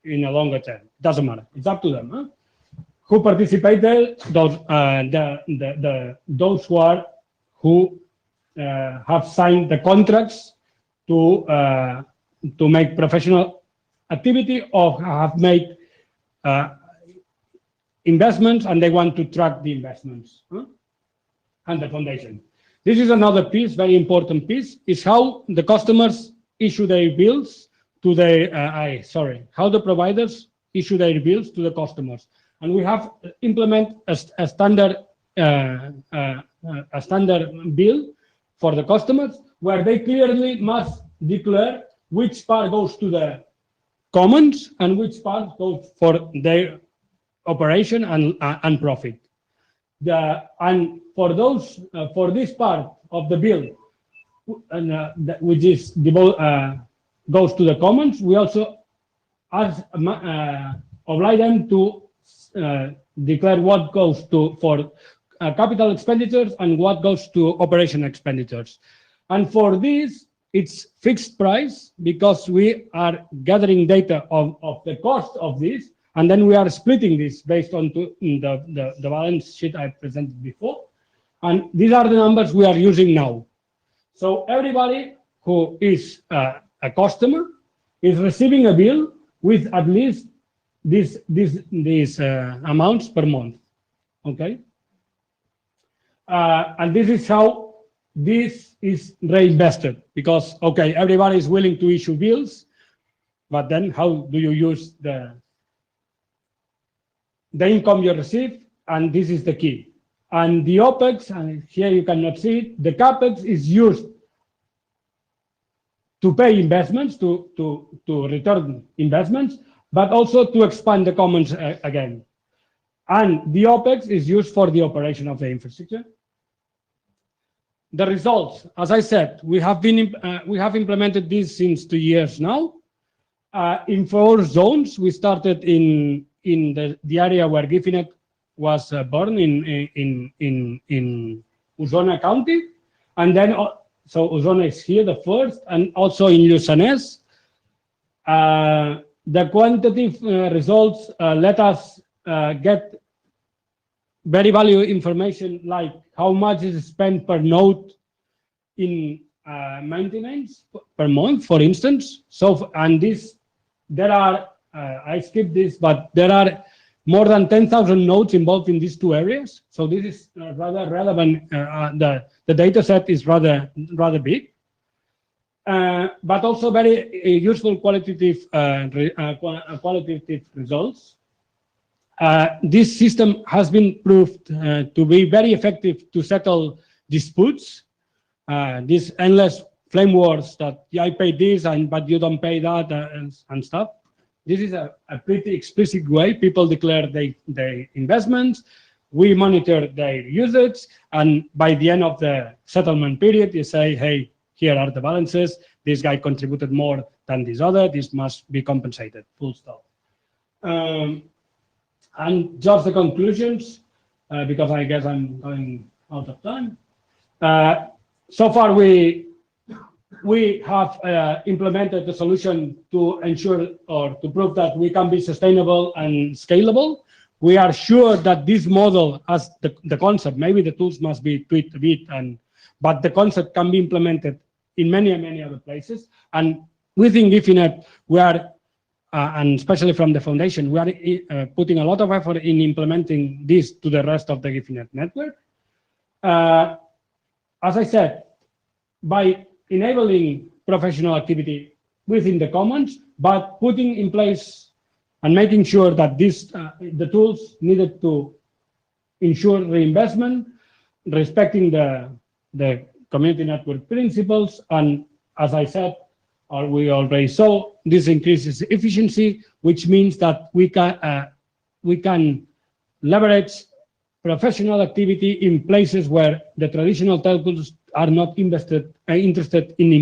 in a longer term. Doesn't matter. It's up to them. Huh? Who participate there? Those who have signed the contracts to make professional activity, or have made investments and they want to track the investments. And the foundation. This is another piece, very important piece, is how the customers issue their bills to how the providers issue their bills to the customers. And we have implement a standard bill for the customers, where they clearly must declare which part goes to the commons and which part goes for their operation and profit. And for those for this part of the bill, which is goes to the commons, we also oblige them to declare what goes for capital expenditures and what goes to operation expenditures. And for this, it's fixed price because we are gathering data of the cost of this, and then we are splitting this based on the balance sheet I presented before. And these are the numbers we are using now. So everybody who is a customer is receiving a bill with at least these amounts per month, okay? And this is how this is reinvested, because, okay, everybody is willing to issue bills, but then how do you use the income you receive? And this is the key. And the OPEX, and here you cannot see it, the CAPEX is used to pay investments, to return investments, but also to expand the commons again. And the OPEX is used for the operation of the infrastructure. The results, as I said, we have implemented this since 2 years now. In 4 zones, we started in the area where Gifinet was born in Usona County, and then so Usona is here, the first, and also in Lluçanès. The quantitative results let us get very valuable information, like how much is spent per node in maintenance per month, for instance. So, and this, there are, I skipped this, but there are more than 10,000 nodes involved in these 2 areas. So this is rather relevant. The data set is rather big, but also very useful qualitative results. This system has been proved to be very effective to settle disputes. These endless flame wars that I pay this but you don't pay that and stuff. This is a pretty explicit way people declare their investments. We monitor their usage, and by the end of the settlement period, you say, hey, here are the balances. This guy contributed more than this other. This must be compensated, full stop. And just the conclusions, because I guess I'm going out of time. So far, we have implemented the solution to ensure or to prove that we can be sustainable and scalable. We are sure that this model has the concept, maybe the tools must be tweaked a bit, but the concept can be implemented in many other places. And within Gifinet, we are, and especially from the foundation, we are putting a lot of effort in implementing this to the rest of the Gifinet network. As I said, by enabling professional activity within the commons, but putting in place and making sure that the tools needed to ensure reinvestment, respecting the community network principles, and as I said, or we already saw, this increases efficiency, which means that we can leverage professional activity in places where the traditional telcos are not interested in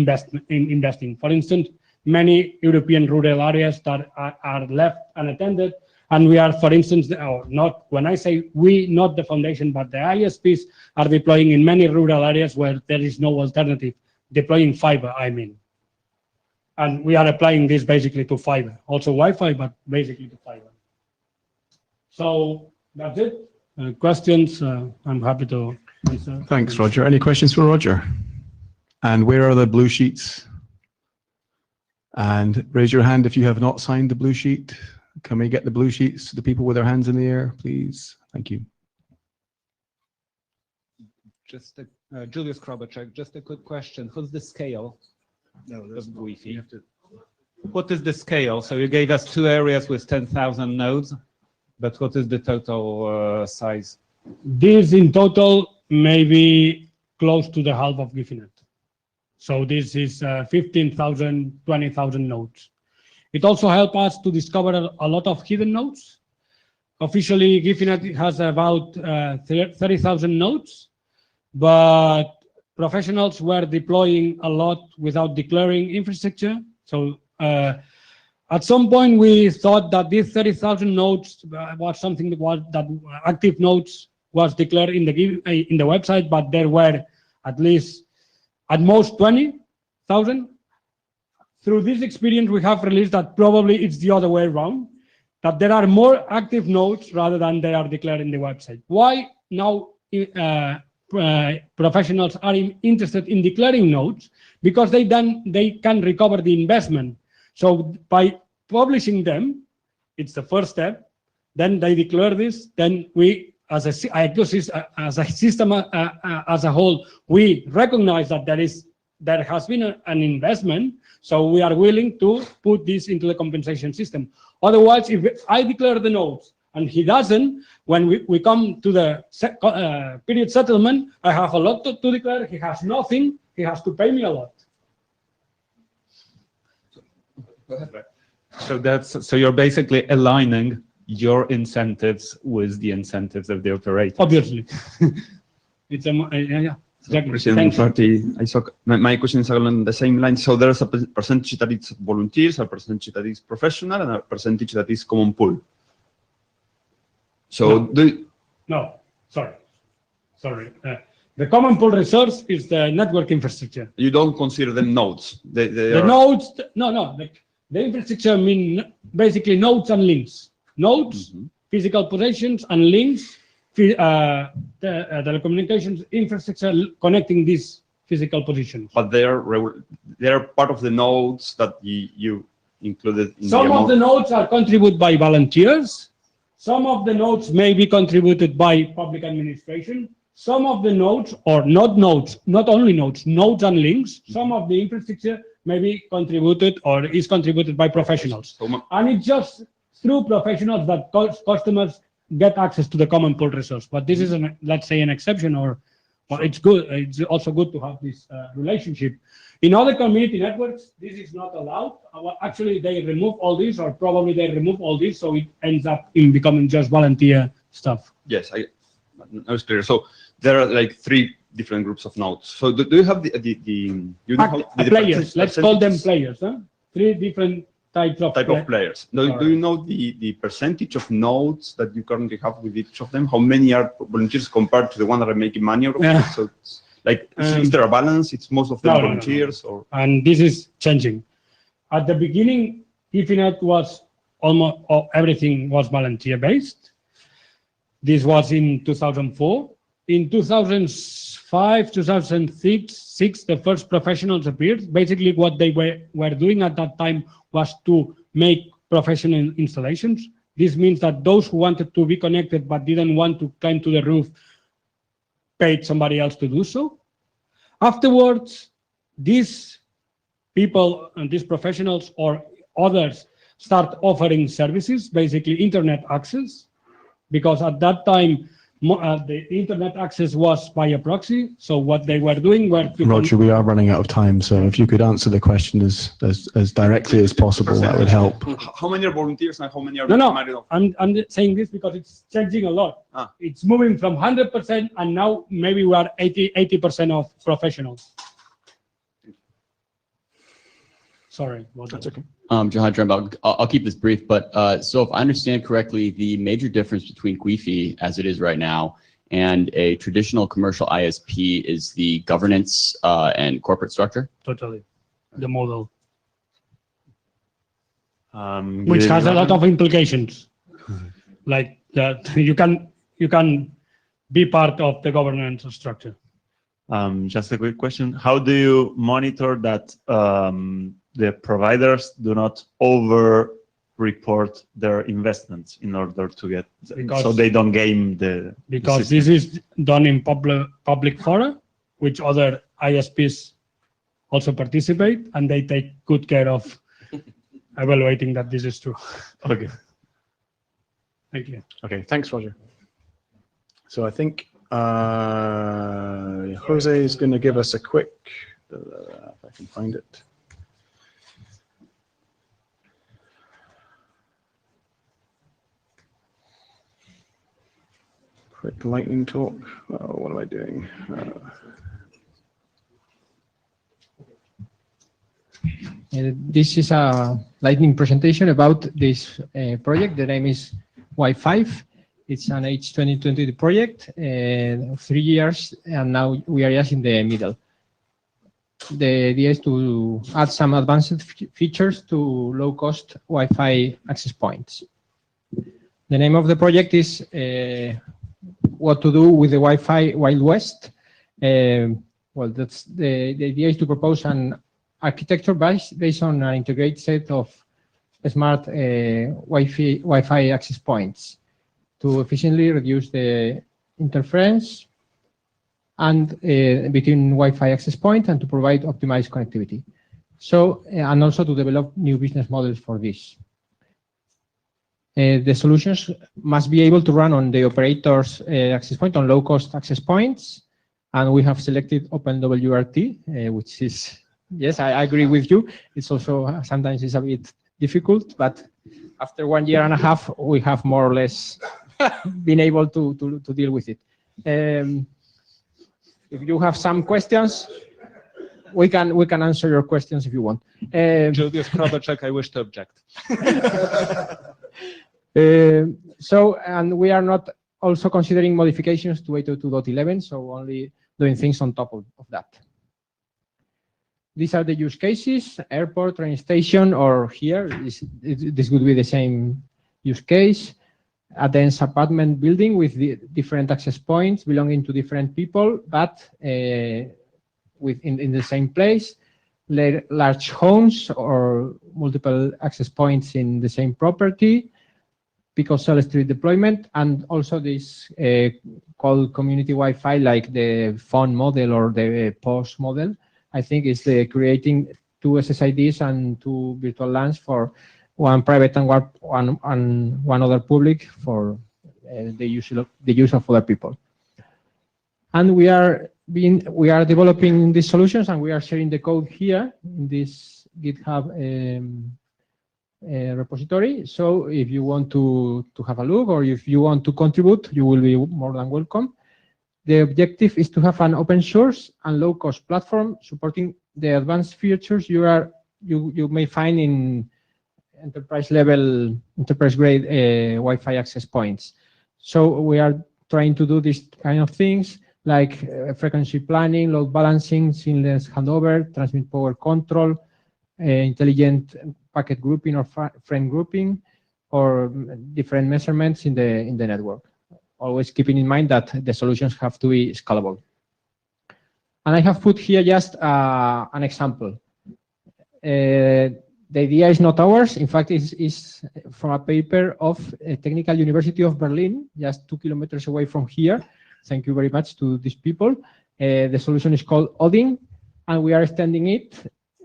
investing. For instance, many European rural areas that are left unattended, and we are, for instance, or not, when I say we, not the foundation, but the ISPs are deploying in many rural areas where there is no alternative, deploying fiber, I mean. And we are applying this basically to fiber, also Wi-Fi, but basically to fiber. So that's it. Questions, I'm happy to answer. Thanks, Roger. Any questions for Roger? And where are the blue sheets? And raise your hand if you have not signed the blue sheet. Can we get the blue sheets to the people with their hands in the air, please? Thank you. Just Julius Krobacek, just a quick question. What's the scale of Wi-Fi? What is the scale? So you gave us 2 areas with 10,000 nodes, but what is the total size? This in total maybe close to the half of Gifinet. So this is 15,000, 20,000 nodes. It also helped us to discover a lot of hidden nodes. Officially, Gifinet has about 30,000 nodes, but professionals were deploying a lot without declaring infrastructure. So at some point, we thought that these 30,000 nodes was something that active nodes was declared in the website, but there were at most 20. 1,000. Through this experience, we have released that probably it's the other way around, that there are more active nodes rather than they are declared in the website. Why now professionals are interested in declaring nodes? Because they can recover the investment. So by publishing them, it's the first step. Then they declare this. Then we, as a system, as a whole, we recognize that there has been an investment. So we are willing to put this into the compensation system. Otherwise, if I declare the nodes and he doesn't, when we come to the period settlement, I have a lot to declare. He has nothing. He has to pay me a lot. So you're basically aligning your incentives with the incentives of the operator. Obviously. It's yeah. Exactly. President Party, my question is along the same line. So there's a percentage that is volunteers, a percentage that is professional, and a percentage that is common pool. So sorry. The common pool resource is the network infrastructure. You don't consider them nodes. The nodes, the infrastructure mean basically nodes and links. Nodes, physical possessions, and links, the telecommunications infrastructure connecting these physical positions. But they are part of the nodes that you included in Some of the nodes are contributed by volunteers. Some of the nodes may be contributed by public administration. Some of the nodes, or not nodes, not only nodes, nodes and links, some of the infrastructure may be contributed or is contributed by professionals. And it's just through professionals that customers get access to the common pool resource. But this is, let's say, an exception, or it's good. It's also good to have this relationship. In other community networks, this is not allowed. Actually, they remove all this, or probably they remove all this, so it ends up in becoming just volunteer stuff. Yes, I was clear. So there are like 3 different groups of nodes. So do you have the players? Let's call them players. 3 different type of players. Do you know the percentage of nodes that you currently have with each of them? How many are volunteers compared to the one that are making money? So it's like, is there a balance? It's most of them volunteers? Or? And this is changing. At the beginning, IFINET was almost everything was volunteer based. This was in 2004. In 2005, 2006, the first professionals appeared. Basically, what they were doing at that time was to make professional installations. This means that those who wanted to be connected but didn't want to climb to the roof paid somebody else to do so. Afterwards, these people and these professionals or others start offering services, basically internet access, because at that time, the internet access was by a proxy. So what they were doing were to Roger, we are running out of time, so if you could answer the question as directly as possible, that would help. How many are volunteers and how many are married? I'm saying this because it's changing a lot. It's moving from 100% and now maybe we are 80% of professionals. Sorry. That's okay. I'll keep this brief, but so if I understand correctly, the major difference between Quifi as it is right now and a traditional commercial ISP is the governance and corporate structure? Totally. The model. Which has a lot of implications. Like that you can be part of the governance structure. Just a quick question. How do you monitor that the providers do not over-report their investments in order to get, so they don't game the Because this is done in public fora, which other ISPs also participate, and they take good care of evaluating that this is true. Okay. Thank you. Okay, thanks, Roger. So I think Jose is going to give us a quick, if I can find it. Quick lightning talk. Oh, what am I doing? This is a lightning presentation about this project. The name is Y5. It's an H2020 project, 3 years, and now we are just in the middle. the idea is to add some advanced features to low-cost Wi-Fi access points. The name of the project is What to Do with the Wi-Fi Wild West. Well, that's the idea is to propose an architecture based on an integrated set of smart Wi-Fi access points to efficiently reduce the interference and between Wi-Fi access point and to provide optimized connectivity. So, and also to develop new business models for this. The solutions must be able to run on the operator's access point, on low-cost access points. And we have selected OpenWRT, which is, yes, I agree with you. It's also, sometimes it's a bit difficult, but after 1.5 years, we have more or less been able to deal with it. If you have some questions, we can answer your questions if you want. Julius Krobacek, I wish to object. So, and we are not also considering modifications to 802.11, so only doing things on top of that. These are the use cases: airport, train station, or here, this would be the same use case. A dense apartment building with the different access points belonging to different people, but in the same place. Large homes or multiple access points in the same property, picocell street deployment, and also this called community Wi-Fi, like the phone model or the POS model. I think is the creating 2 SSIDs and 2 virtual LANs for one private and one other public for the use of other people. And we are developing these solutions, and we are sharing the code here in this GitHub repository. So if you want to have a look, or if you want to contribute, you will be more than welcome. The objective is to have an open source and low-cost platform supporting the advanced features you may find in enterprise grade Wi-Fi access points. So we are trying to do these kind of things like frequency planning, load balancing, seamless handover, transmit power control, intelligent packet grouping or frame grouping, or different measurements in the network. Always keeping in mind that the solutions have to be scalable. And I have put here just an example. The idea is not ours. In fact, it's from a paper of Technical University of Berlin, just 2 kilometers away from here. Thank you very much to these people. The solution is called Odin, and we are extending it.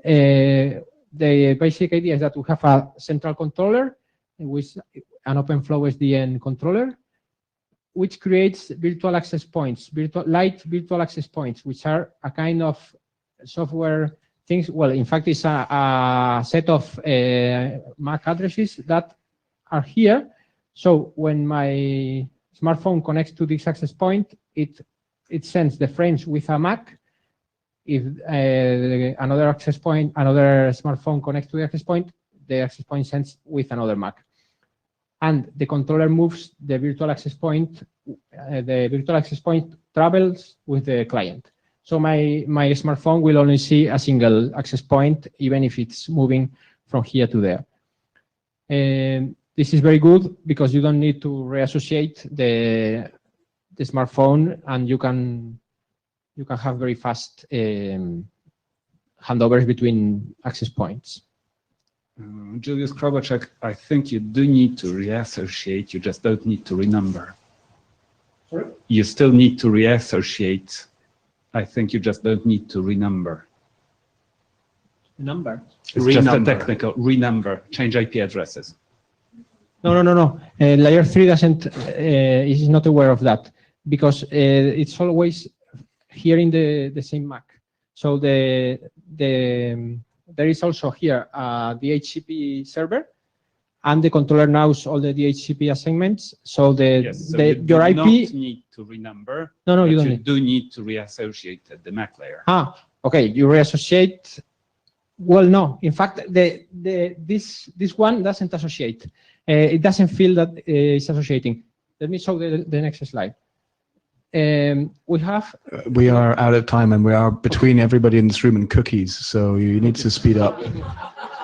The basic idea is that we have a central controller with an OpenFlow SDN controller, which creates virtual access points, light virtual access points, which are a kind of software things. Well, in fact, it's a set of MAC addresses that are here. So when my smartphone connects to this access point, it sends the frames with a MAC. If another smartphone connects to the access point sends with another MAC. And the controller moves the virtual access point. The virtual access point travels with the client. So my smartphone will only see a single access point, even if it's moving from here to there. This is very good because you don't need to reassociate the smartphone, and you can have very fast handovers between access points. Julius Krobacek, I think you do need to reassociate, you just don't need to renumber. Sorry? You still need to reassociate. I think you just don't need to renumber. Number? It's just a technical renumber, change IP addresses. No. Layer 3 is not aware of that because it's always here in the same MAC. So there is also here a DHCP server, and the controller knows all the DHCP assignments. So your IP. You don't need to renumber. No, you don't. You do need to reassociate at the MAC layer. Okay. You reassociate. Well, no. In fact, this one doesn't associate. It doesn't feel that it's associating. Let me show the next slide. we have. We are out of time, and we are between everybody in this room and cookies, so you need to speed up.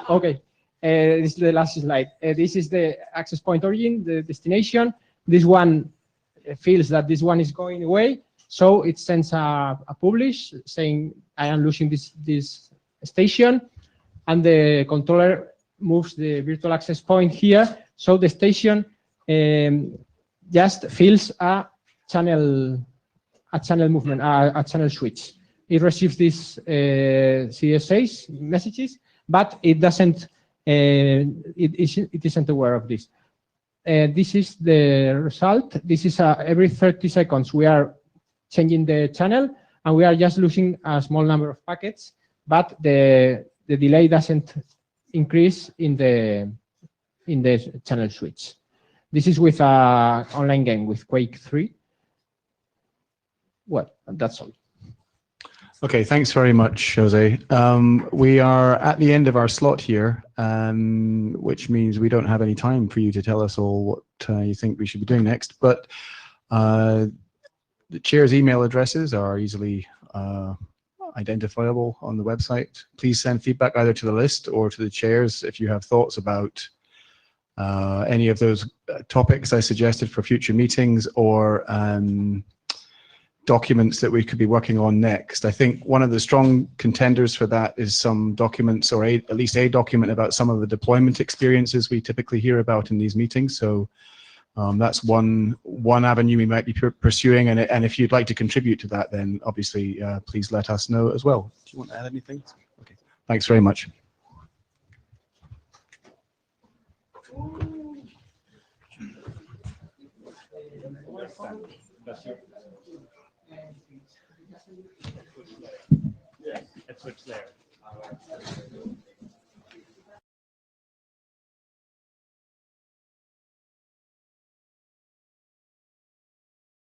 Okay, this is the last slide. This is the access point origin, the destination. This one feels that this one is going away, so it sends a publish saying I am losing this station, and the controller moves the virtual access point here, so the station just fills a channel movement, a channel switch. It receives these CSAs messages, but it doesn't. It isn't aware of this. This is the result. This is every 30 seconds we are changing the channel, and we are just losing a small number of packets, but the delay doesn't increase in the channel switch. This is with an online game with Quake 3. Well, that's all. Okay, thanks very much, Jose. We are at the end of our slot here, which means we don't have any time for you to tell us all what you think we should be doing next. But the chair's email addresses are easily identifiable on the website. Please send feedback either to the list or to the chairs if you have thoughts about any of those topics I suggested for future meetings, or documents that we could be working on next. I think one of the strong contenders for that is some documents, or at least a document about some of the deployment experiences we typically hear about in these meetings. So that's one avenue we might be pursuing, and if you'd like to contribute to that, then obviously please let us know as well. Do you want to add anything? Okay, thanks very much. Yeah, let's switch there.